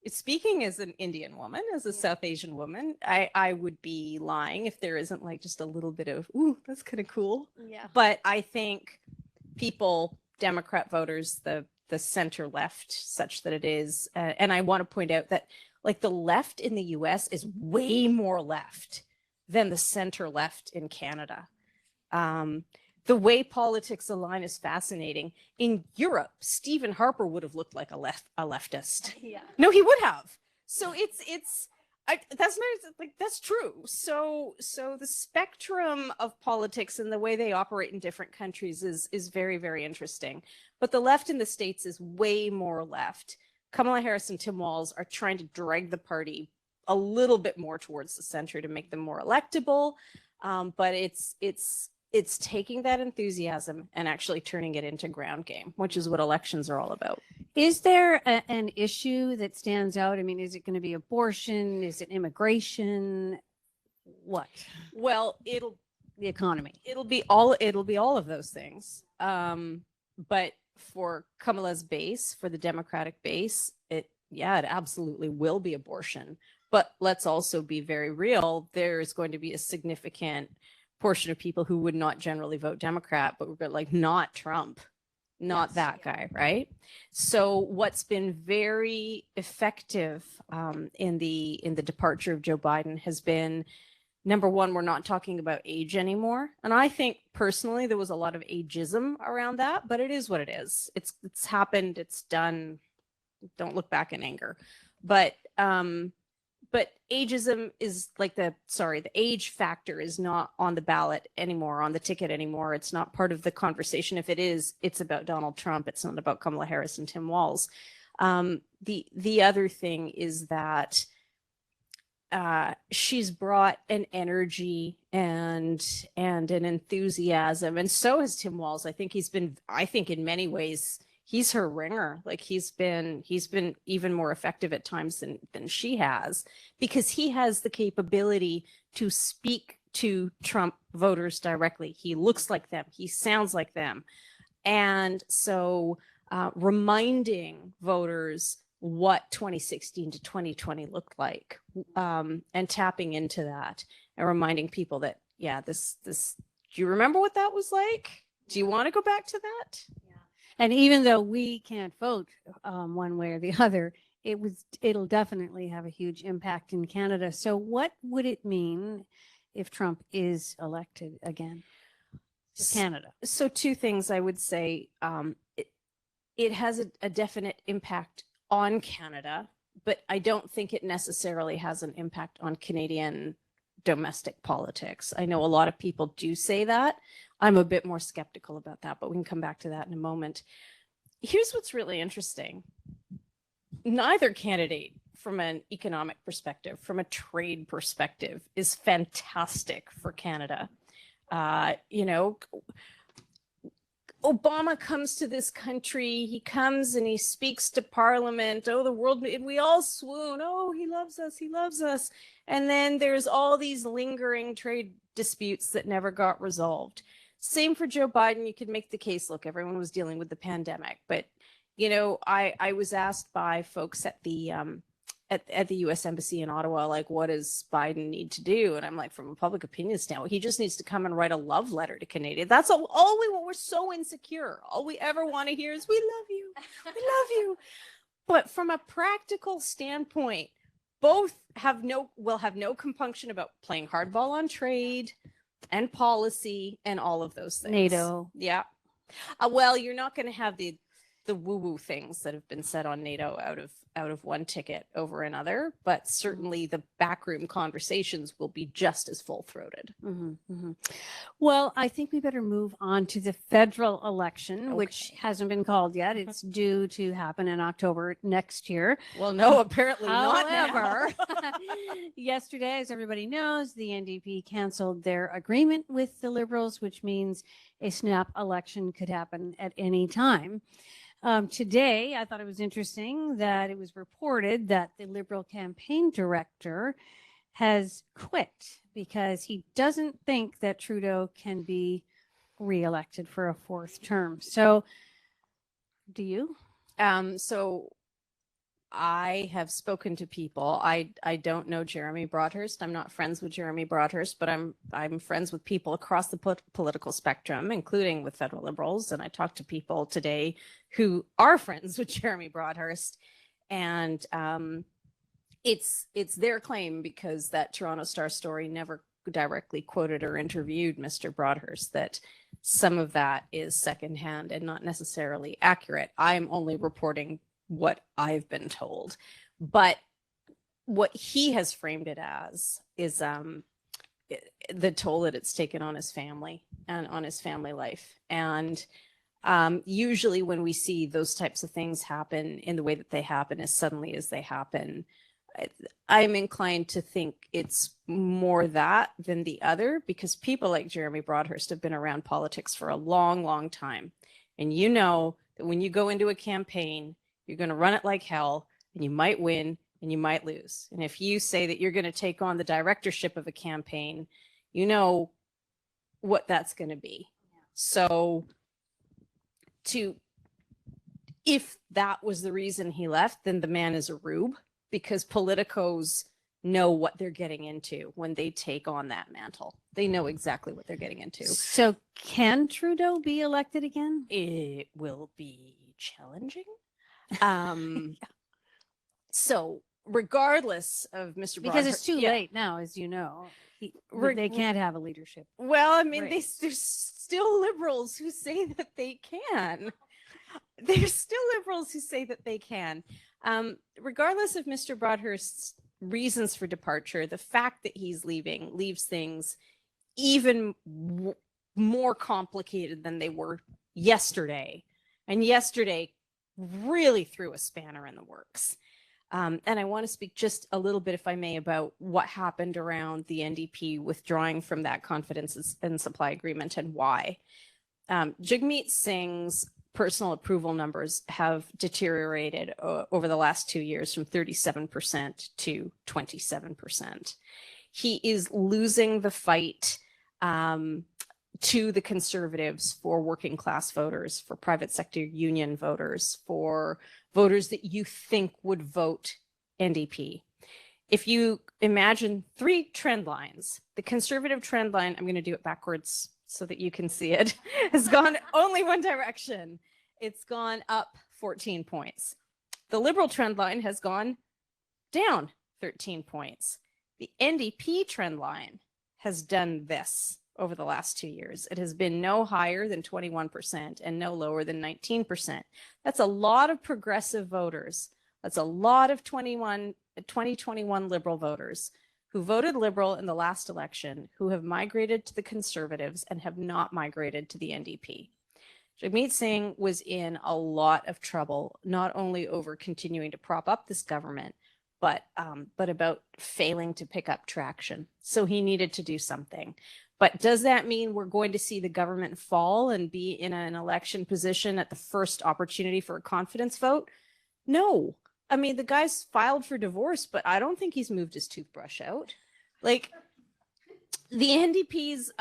speaking as an Indian woman, as a South Asian woman, I would be lying if there isn't like just a little bit of, ooh, that's kind of cool. Yeah. But I think people, Democrat voters, the center left, such that it is, and I want to point out that like the left in the US is way more left than the center left in Canada. The way politics align is fascinating. In Europe, Stephen Harper would have looked like a leftist. Yeah. No, he would have. So that's true. So the spectrum of politics and the way they operate in different countries is very, very interesting. But the left in the States is way more left. Kamala Harris and Tim Walz are trying to drag the party a little bit more towards the center to make them more electable. But it's taking that enthusiasm and actually turning it into ground game, which is what elections are all about. Is there an issue that stands out? I mean, is it going to be abortion? Is it immigration? What? Well, the economy. It'll be all of those things. But for Kamala's base, for the Democratic base, it absolutely will be abortion. But let's also be very real. There is going to be a significant portion of people who would not generally vote Democrat, but we're like, not Trump, not that guy, right? So what's been very effective in the departure of Joe Biden has been, number one, we're not talking about age anymore. And I think personally there was a lot of ageism around that, but it is what it is. It's happened, it's done. Don't look back in anger. But ageism is like the age factor is not on the ballot anymore, on the ticket anymore. It's not part of the conversation. If it is, it's about Donald Trump. It's not about Kamala Harris and Tim Walz. The other thing is that she's brought an energy and an enthusiasm, and so has Tim Walz. I think in many ways, he's her ringer. Like he's been even more effective at times than she has, because he has the capability to speak to Trump voters directly. He looks like them. He sounds like them. And so reminding voters what 2016 to 2020 looked like, and tapping into that and reminding people that, yeah, this, do you remember what that was like? Do you want to go back to that? And even though we can't vote one way or the other, it'll definitely have a huge impact in Canada. So what would it mean if Trump is elected again to Canada? So two things I would say. It has a definite impact on Canada, but I don't think it necessarily has an impact on Canadian domestic politics. I know a lot of people do say that. I'm a bit more skeptical about that, but we can come back to that in a moment. Here's what's really interesting. Neither candidate, from an economic perspective, from a trade perspective, is fantastic for Canada. You know, Obama comes to this country, he comes and he speaks to Parliament. Oh, the world, and we all swoon. Oh, he loves us, he loves us. And then there's all these lingering trade disputes that never got resolved. Same for Joe Biden. You could make the case, look, everyone was dealing with the pandemic. But, you know, I was asked by folks at the U.S. Embassy in Ottawa, like, what does Biden need to do? And I'm like, from a public opinion standpoint, he just needs to come and write a love letter to Canada. That's all we want. We're so insecure. All we ever want to hear is, we love you. We love you. But from a practical standpoint, both will have no compunction about playing hardball on trade and policy and all of those things. NATO. Yeah. Well, you're not going to have the woo-woo things that have been said on NATO out of one ticket over another, but certainly the backroom conversations will be just as full-throated. Well, I think we better move on to the federal election, Okay. which hasn't been called yet. It's due to happen in October next year. Well, no, apparently not now. However, yesterday, as everybody knows, the NDP canceled their agreement with the Liberals, which means a snap election could happen at any time. Today, I thought it was interesting that it was reported that the Liberal campaign director has quit because he doesn't think that Trudeau can be reelected for a fourth term. So, do you? So I have spoken to people. I don't know Jeremy Broadhurst. I'm not friends with Jeremy Broadhurst, but I'm friends with people across the political spectrum, including with federal Liberals. And I talked to people today who are friends with Jeremy Broadhurst, and it's their claim, because that Toronto Star story never directly quoted or interviewed Mr. Broadhurst, that some of that is secondhand and not necessarily accurate. I'm only reporting what I've been told, but what he has framed it as is the toll that it's taken on his family and on his family life. And usually when we see those types of things happen in the way that they happen, as suddenly as they happen, I'm inclined to think it's more that than the other, because people like Jeremy Broadhurst have been around politics for a long, long time. And you know that when you go into a campaign, you're going to run it like hell, and you might win and you might lose. And if you say that you're going to take on the directorship of a campaign, you know what that's going to be. So if that was the reason he left, then the man is a rube, because politicos know what they're getting into when they take on that mantle. They know exactly what they're getting into. So, can Trudeau be elected again? It will be challenging. So regardless of Mr. Because it's Broadhurst- too yeah. late now, as you know. They Reg- can't have a leadership. Well, I mean, Right. there's still liberals who say that they can. There's still liberals who say that they can. Regardless of Mr. Broadhurst's reasons for departure, the fact that he's leaving leaves things even more complicated than they were yesterday. And yesterday really threw a spanner in the works. And I want to speak just a little bit, if I may, about what happened around the NDP withdrawing from that confidence and supply agreement and why. Jagmeet Singh's personal approval numbers have deteriorated over the last 2 years from 37% to 27%. He is losing the fight to the Conservatives for working class voters, for private sector union voters, for voters that you think would vote NDP. If you imagine 3 trend lines, the Conservative trend line, I'm going to do it backwards so that you can see it, has gone only one direction. It's gone up 14 points. The Liberal trend line has gone down 13 points. The NDP trend line has done this over the last 2 years. It has been no higher than 21% and no lower than 19%. That's a lot of progressive voters. That's a lot of 2021 Liberal voters who voted Liberal in the last election, who have migrated to the Conservatives and have not migrated to the NDP. Jagmeet Singh was in a lot of trouble, not only over continuing to prop up this government, but about failing to pick up traction. So he needed to do something. But does that mean we're going to see the government fall and be in an election position at the first opportunity for a confidence vote? No. I mean, the guy's filed for divorce, but I don't think he's moved his toothbrush out. Like, the NDP's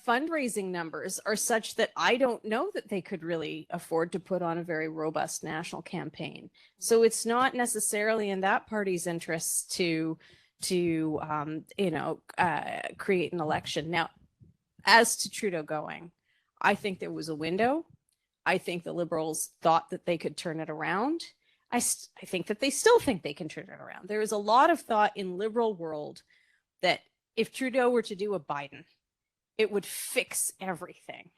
fundraising numbers are such that I don't know that they could really afford to put on a very robust national campaign. So it's not necessarily in that party's interests to create an election. Now, as to Trudeau going, I think there was a window. I think the Liberals thought that they could turn it around. I think that they still think they can turn it around. There is a lot of thought in Liberal world that if Trudeau were to do a Biden, it would fix everything.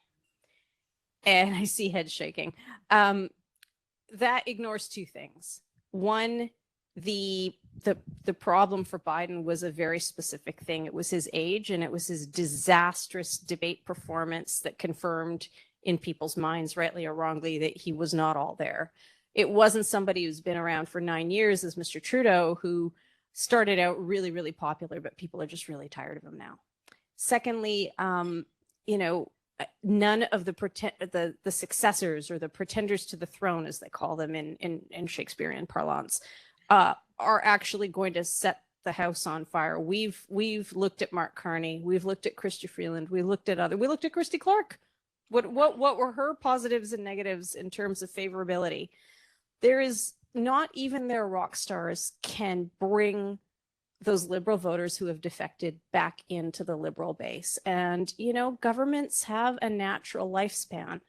And I see heads shaking. That ignores 2 things. One, the problem for Biden was a very specific thing. It was his age, and it was his disastrous debate performance that confirmed in people's minds, rightly or wrongly, that he was not all there. It wasn't somebody who's been around for 9 years as Mr. Trudeau, who started out really, really popular, but people are just really tired of him now. Secondly, none of the successors or the pretenders to the throne, as they call them in Shakespearean parlance, are actually going to set the house on fire. We've looked at Mark Carney, we've looked at Chrystia Freeland, we looked at Christy Clark. What were her positives and negatives in terms of favorability? There is not even their rock stars can bring those Liberal voters who have defected back into the Liberal base. And, governments have a natural lifespan,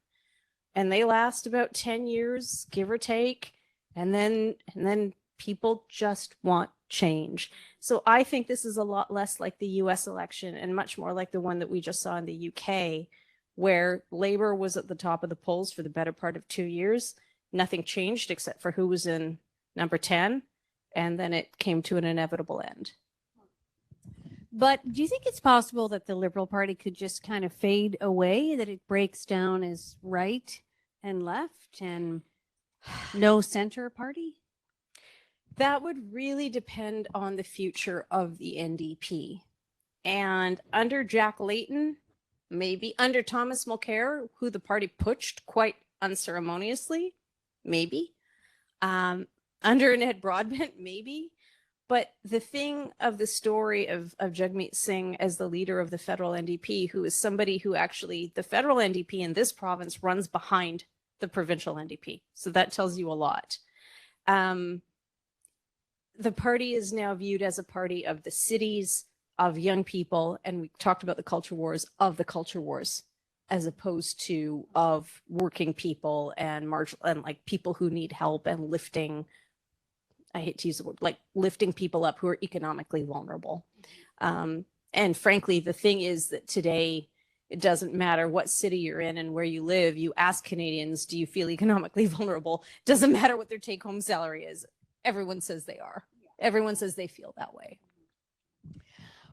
and they last about 10 years, give or take. And then people just want change. So I think this is a lot less like the US election and much more like the one that we just saw in the UK, where Labour was at the top of the polls for the better part of 2 years. Nothing changed except for who was in number 10. And then it came to an inevitable end. But do you think it's possible that the Liberal Party could just kind of fade away, that it breaks down as right and left and no center party? That would really depend on the future of the NDP. And under Jack Layton, maybe under Thomas Mulcair, who the party putsched quite unceremoniously, maybe. Under Ned Broadbent, maybe. But the thing of the story of Jagmeet Singh as the leader of the federal NDP, who is somebody who actually, the federal NDP in this province runs behind the provincial NDP. So that tells you a lot. The party is now viewed as a party of the cities, of young people, and we talked about the culture wars, of the culture wars, as opposed to of working people and like people who need help and lifting, I hate to use the word, like lifting people up who are economically vulnerable. And frankly, the thing is that today, it doesn't matter what city you're in and where you live. You ask Canadians, do you feel economically vulnerable? Doesn't matter what their take-home salary is. Everyone says they are. Everyone says they feel that way.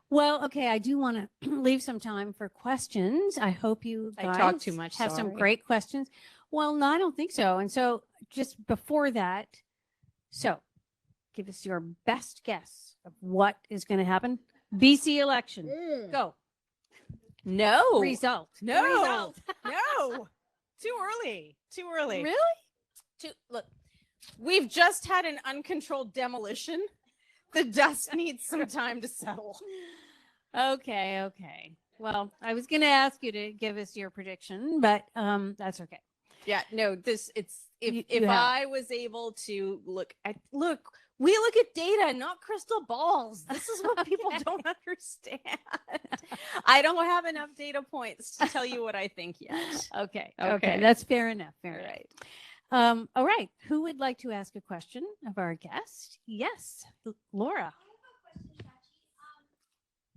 Well, okay, I do want to leave some time for questions. I hope you guys I talk too much, have some sorry. great questions. Well, no, I don't think so. And so just before that, so give us your best guess of what is going to happen. BC election. Go. No. Result. No. Result. No. Too early. Too early. Really? Look, we've just had an uncontrolled demolition. The dust needs some time to settle. Okay, okay. Well, I was going to ask you to give us your prediction, but that's okay. Yeah, no, if You have- I was able to we look at data, not crystal balls. This is what people Okay. don't understand. I don't have enough data points to tell you what I think yet. Okay, Okay. okay. That's fair enough. Fair All enough. right. All right. Who would like to ask a question of our guest? Yes, Laura. I have a question, Chachi.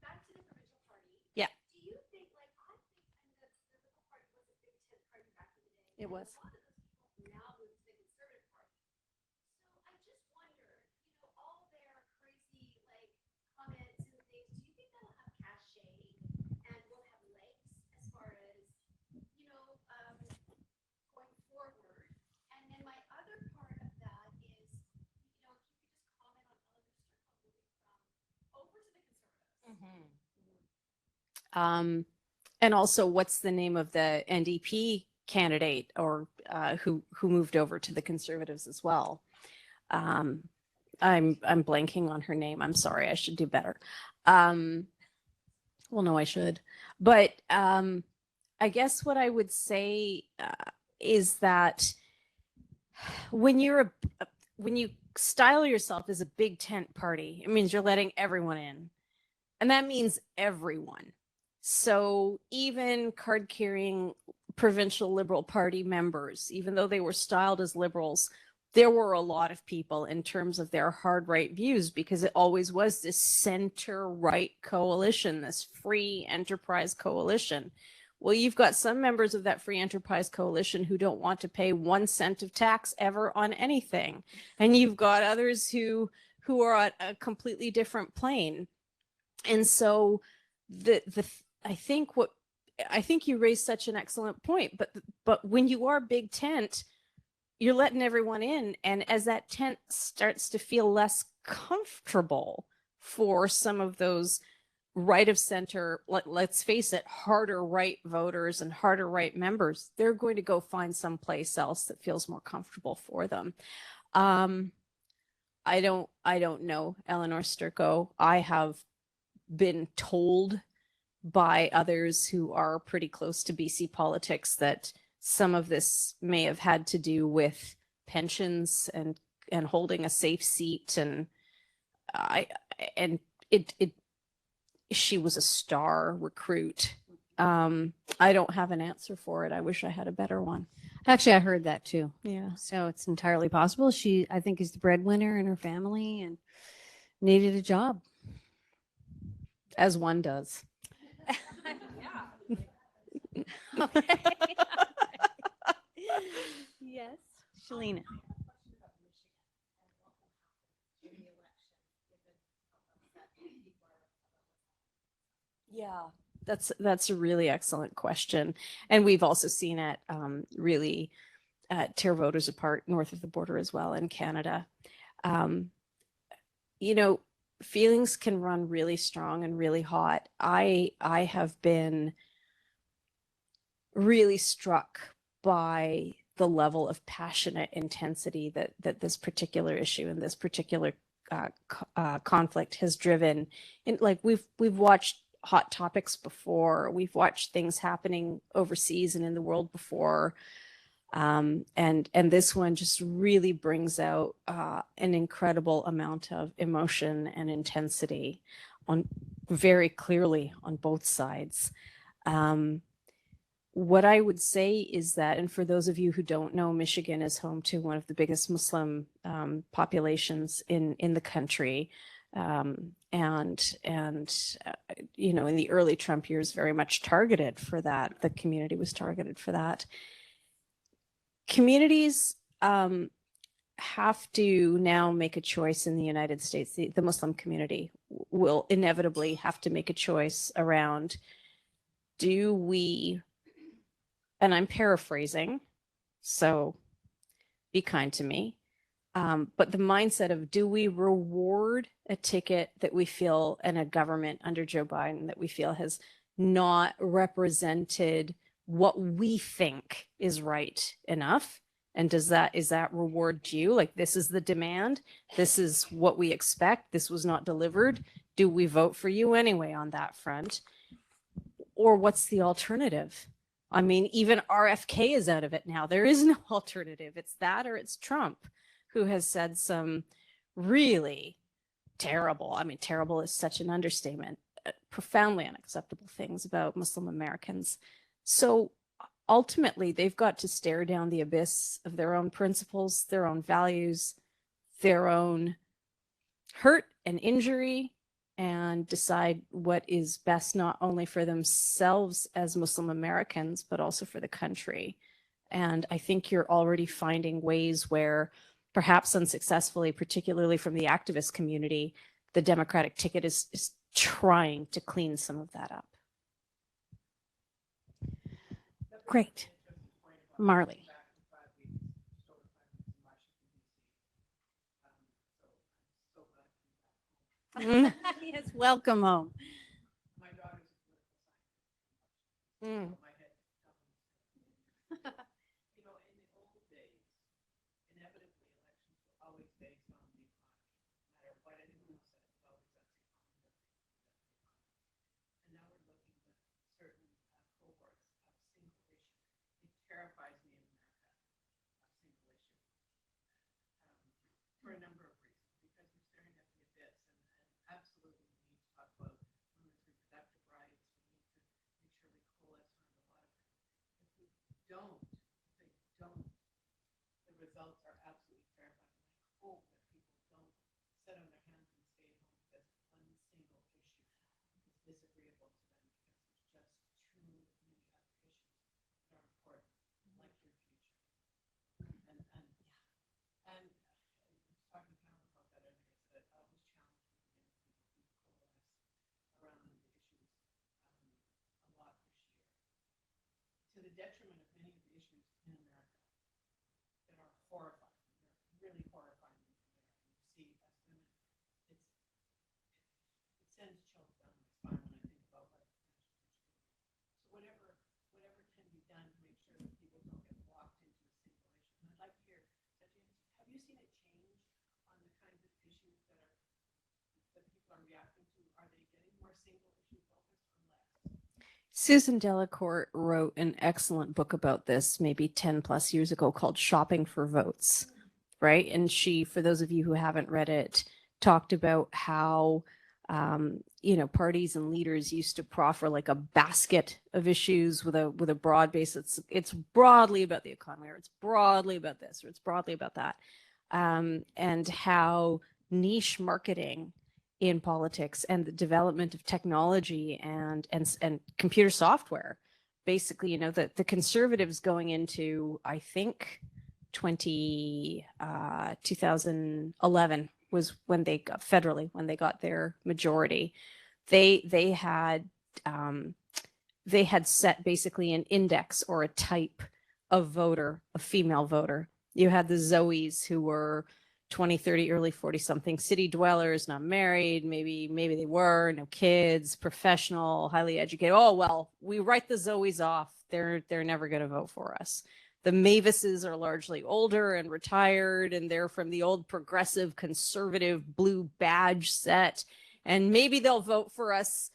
Back to the provincial party. Yeah. Do you think, like, I think, and the Liberal Party was a big tent party back in the day. It was. A lot of those people now moved to the Conservative Party. So I just wonder, all their crazy, like, comments and things, do you think that'll have cachet and will have legs as far as, going forward? And then my other part of that is, if you could just comment on Eleanor Sturcombe moving from over to the Conservatives. And also, what's the name of the NDP candidate or who moved over to the Conservatives as well? I'm blanking on her name. I'm sorry. I should do better. Well, no, I should. But I guess what I would say is that when you style yourself as a big tent party, it means you're letting everyone in, and that means everyone. So even card-carrying provincial Liberal Party members, even though they were styled as liberals, there were a lot of people in terms of their hard right views, because it always was this center-right coalition, this free enterprise coalition. Well, you've got some members of that free enterprise coalition who don't want to pay 1 cent of tax ever on anything. And you've got others who are on a completely different plane. And so I think you raised such an excellent point, but when you are big tent, you're letting everyone in. And as that tent starts to feel less comfortable for some of those right of center, let's face it, harder right voters and harder right members, they're going to go find someplace else that feels more comfortable for them. I don't know Eleanor Sturcombe. I have been told by others who are pretty close to BC politics that some of this may have had to do with pensions and holding a safe seat, and she was a star recruit. I don't have an answer for it. I wish I had a better one. Actually, I heard that too. Yeah. So it's entirely possible. She, I think, is the breadwinner in her family and needed a job. As one does. Okay. Yes, Shalina. Yeah, that's a really excellent question. And we've also seen it really tear voters apart north of the border as well in Canada. Feelings can run really strong and really hot. I have been really struck by the level of passionate intensity that this particular issue and this particular conflict has driven. And like we've watched hot topics before, we've watched things happening overseas and in the world before, and this one just really brings out an incredible amount of emotion and intensity very clearly on both sides. What I would say is that, and for those of you who don't know, Michigan is home to one of the biggest Muslim populations in the country. In the early Trump years, very much targeted for that. The community was targeted for that. Communities have to now make a choice in the United States. The Muslim community will inevitably have to make a choice around, do we, and I'm paraphrasing, so be kind to me, but the mindset of, do we reward a ticket that we feel, and a government under Joe Biden that we feel has not represented what we think is right enough. And is that reward due? Like, this is the demand. This is what we expect. This was not delivered. Do we vote for you anyway on that front? Or what's the alternative? I mean, even RFK is out of it now. There is no alternative. It's that or it's Trump, who has said some really terrible, I mean, terrible is such an understatement, profoundly unacceptable things about Muslim Americans. So ultimately, they've got to stare down the abyss of their own principles, their own values, their own hurt and injury, and decide what is best not only for themselves as Muslim Americans, but also for the country. And I think you're already finding ways where, perhaps unsuccessfully, particularly from the activist community, the Democratic ticket is trying to clean some of that up. Great. Marley. Yes, welcome home. Mm. Terrifies me in America, a single issue, for a number of reasons. Because we're staring at the abyss, and absolutely we need to talk about women's reproductive rights. We need to make sure we coalesce around a lot of things. If we don't, the results are absolutely terrifying. I hope that people don't sit on their hands and stay at home because one single issue is disagreeable to them, because there's just too many other issues that are important. Like your future, and talking to Helen about that earlier, that I was challenging people to coalesce around the issues a lot this year, to the detriment of many of the issues in America that are horrifying. They're really horrifying. You see, as women, it sends chills down my spine when I think about what so whatever can be done to make sure that people don't get locked into a single issue. And I'd like to hear, have you seen a change on the kinds of issues that people are reacting to? Are they getting more single issue focused or less? Susan Delacourt wrote an excellent book about this maybe 10 plus years ago called Shopping for Votes, right? And she, for those of you who haven't read it, talked about how parties and leaders used to proffer like a basket of issues with a broad base. It's broadly about the economy, or it's broadly about this, or it's broadly about that, and how niche marketing in politics and the development of technology and computer software, basically, the conservatives going into, I think, 2011 was when they got federally, when they got their majority. They had set basically an index or a type of voter, a female voter. You had the Zoes, who were 20, 30, early 40 something, city dwellers, not married, maybe they were, no kids, professional, highly educated. Oh, well, we write the Zoes off. They're never going to vote for us. The Mavises are largely older and retired, and they're from the old progressive conservative blue badge set. And maybe they'll vote for us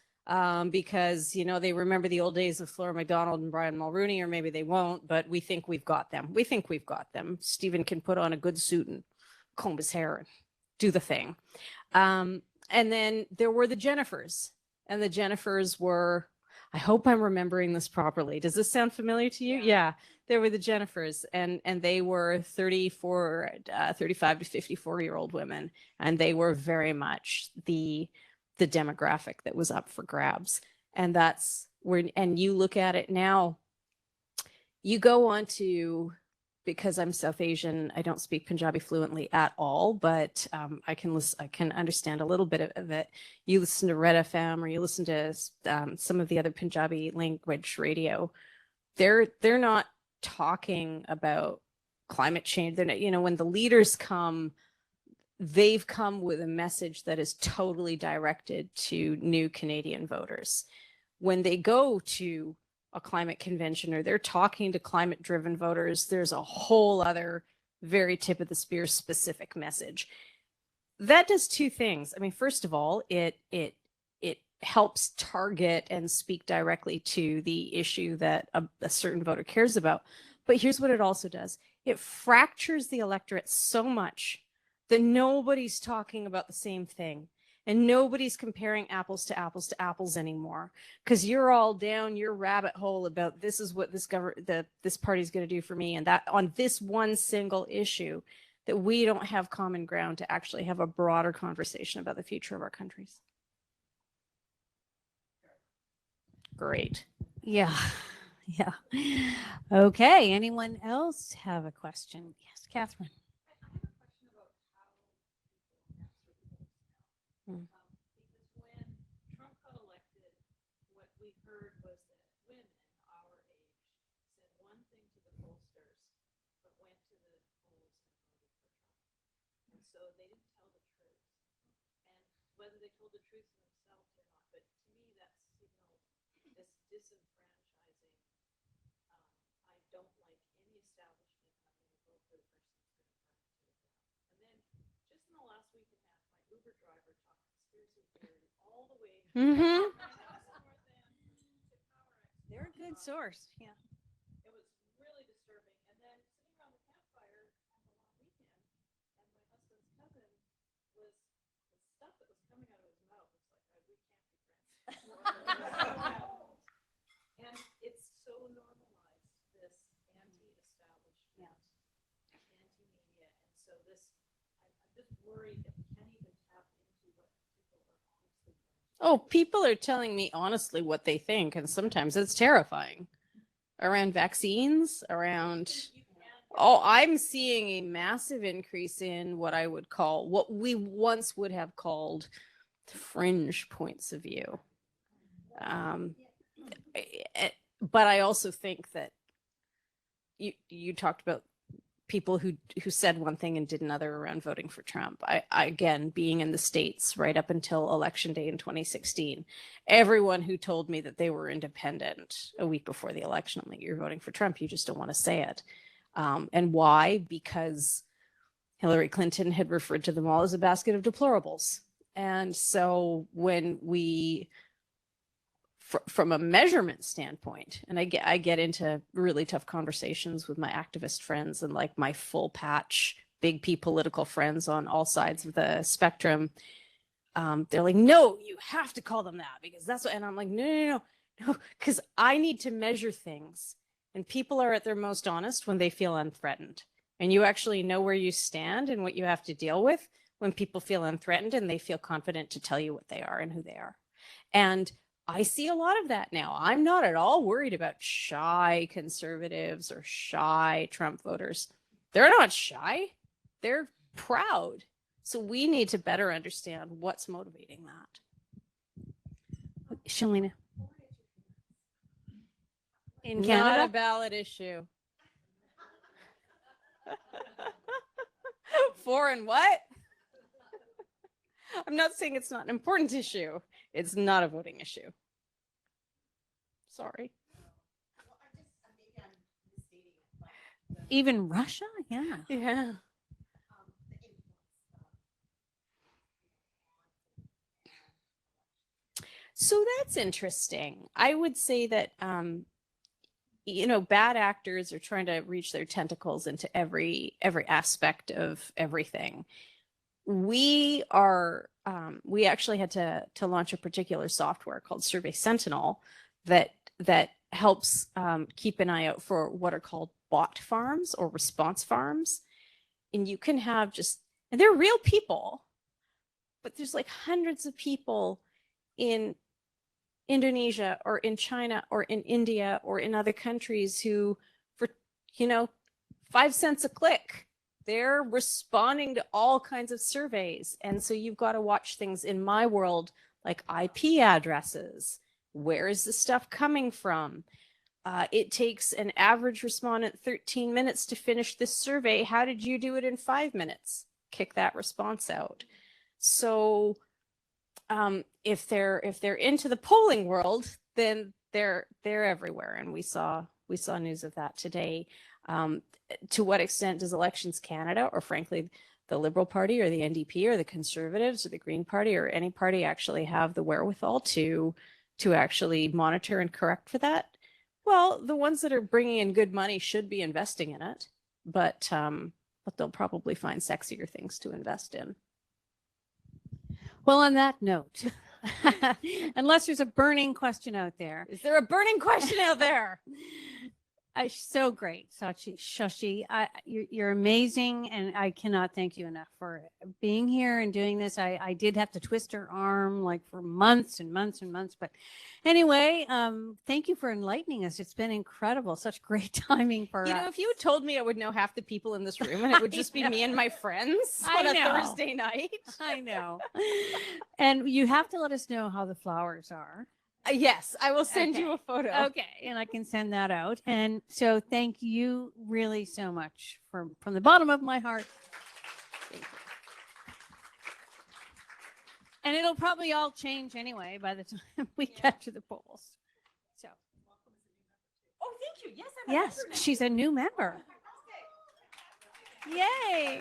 because, they remember the old days of Flora McDonald and Brian Mulroney, or maybe they won't, but we think we've got them. Stephen can put on a good suit and comb his hair and do the thing. And then there were the Jennifers, and the Jennifers were, I hope I'm remembering this properly. Does this sound familiar to you? Yeah. There were the Jennifers, and they were 35 to 54-year-old women, and they were very much the demographic that was up for grabs. And that's where, and you look at it now, you go on to, because I'm South Asian, I don't speak Punjabi fluently at all, but I can understand a little bit of it. You listen to Red FM, or you listen to some of the other Punjabi language radio. They're not talking about climate change. They're not, when the leaders come, they've come with a message that is totally directed to new Canadian voters. When they go to a climate convention or they're talking to climate driven voters, there's a whole other very tip of the spear specific message. That does two things. I mean, first of all, it helps target and speak directly to the issue that a certain voter cares about. But here's what it also does. It fractures the electorate so much that nobody's talking about the same thing. And nobody's comparing apples to apples anymore, because you're all down your rabbit hole about this is what this party's going to do for me, and that on this one single issue, that we don't have common ground to actually have a broader conversation about the future of our countries. Great. Yeah. Yeah. Okay. Anyone else have a question? Yes, Catherine. Because when Trump got elected, what we heard was that women our age said one thing to the pollsters, but went to the polls and voted for Trump. And so they didn't tell the truth. And whether they told the truth to themselves or not, but to me that signaled this disenfranchising. I don't like any establishment. I'm going to vote for the person that's going to burn it to the ground. And then just in the last week and a half, my Uber driver talked conspiracy theory all the way Mm-hmm. to PowerX. They're a good source. Yeah. It was really disturbing. And then sitting around the campfire on the long weekend, and my husband's cousin was the stuff that was coming out of his mouth was like, we can't be friends. And it's so normalized, this anti-establishment, anti-media, and so this, I'm just worried that we can't even tap into what people are honestly doing. Oh, people are telling me honestly what they think, and sometimes it's terrifying. Around vaccines, around I'm seeing a massive increase in what I would call, what we once would have called fringe points of view. But I also think that you talked about people who said one thing and did another around voting for Trump. I again, being in the States right up until election day in 2016, everyone who told me that they were independent a week before the election, I'm like, you're voting for Trump. You just don't want to say it. And why? Because Hillary Clinton had referred to them all as a basket of deplorables. And so when we, from a measurement standpoint, and I get into really tough conversations with my activist friends and like my full patch, big P political friends on all sides of the spectrum, they're like, no, you have to call them that because that's what, and I'm like, no, because I need to measure things. And people are at their most honest when they feel unthreatened. And you actually know where you stand and what you have to deal with when people feel unthreatened and they feel confident to tell you what they are and who they are. And I see a lot of that now. I'm not at all worried about shy conservatives or shy Trump voters. They're not shy. They're proud. So we need to better understand what's motivating that. Shalina. In Not a Canada? ballot issue. Foreign what? I'm not saying it's not an important issue. It's not a voting issue. Sorry. Even Russia? Yeah. Yeah. So that's interesting. I would say that, bad actors are trying to reach their tentacles into every aspect of everything. We actually had to launch a particular software called Survey Sentinel that helps keep an eye out for what are called bot farms or response farms. And you can have and they're real people, but there's like hundreds of people in Indonesia or in China or in India or in other countries who, for 5 cents a click, they're responding to all kinds of surveys. And so you've got to watch things in my world like IP addresses. Where is the stuff coming from? It takes an average respondent 13 minutes to finish this survey. How did you do it in 5 minutes? Kick that response out. So if they're into the polling world, then they're everywhere, and we saw news of that today. To what extent does Elections Canada, or frankly the Liberal Party or the NDP or the Conservatives or the Green Party or any party, actually have the wherewithal to actually monitor and correct for that? Well, the ones that are bringing in good money should be investing in it, but they'll probably find sexier things to invest in. Well, on that note, unless there's a burning question out there, Is there a burning question out there? so great, Shashi. You're amazing, and I cannot thank you enough for being here and doing this. I did have to twist her arm like for months and months and months, but anyway, thank you for enlightening us. It's been incredible. Such great timing for You know, if you had told me I would know half the people in this room and it would just be me and my friends I on a know. Thursday night. I know. And you have to let us know how the flowers are. Yes, I will send you Okay. a photo. Okay, and I can send that out. And so thank you really so much from the bottom of my heart. Thank you. And it'll probably all change anyway by the time we get to the polls. So, Oh, thank you. Yes, I'm a yes, member now. she's a new member. Yay.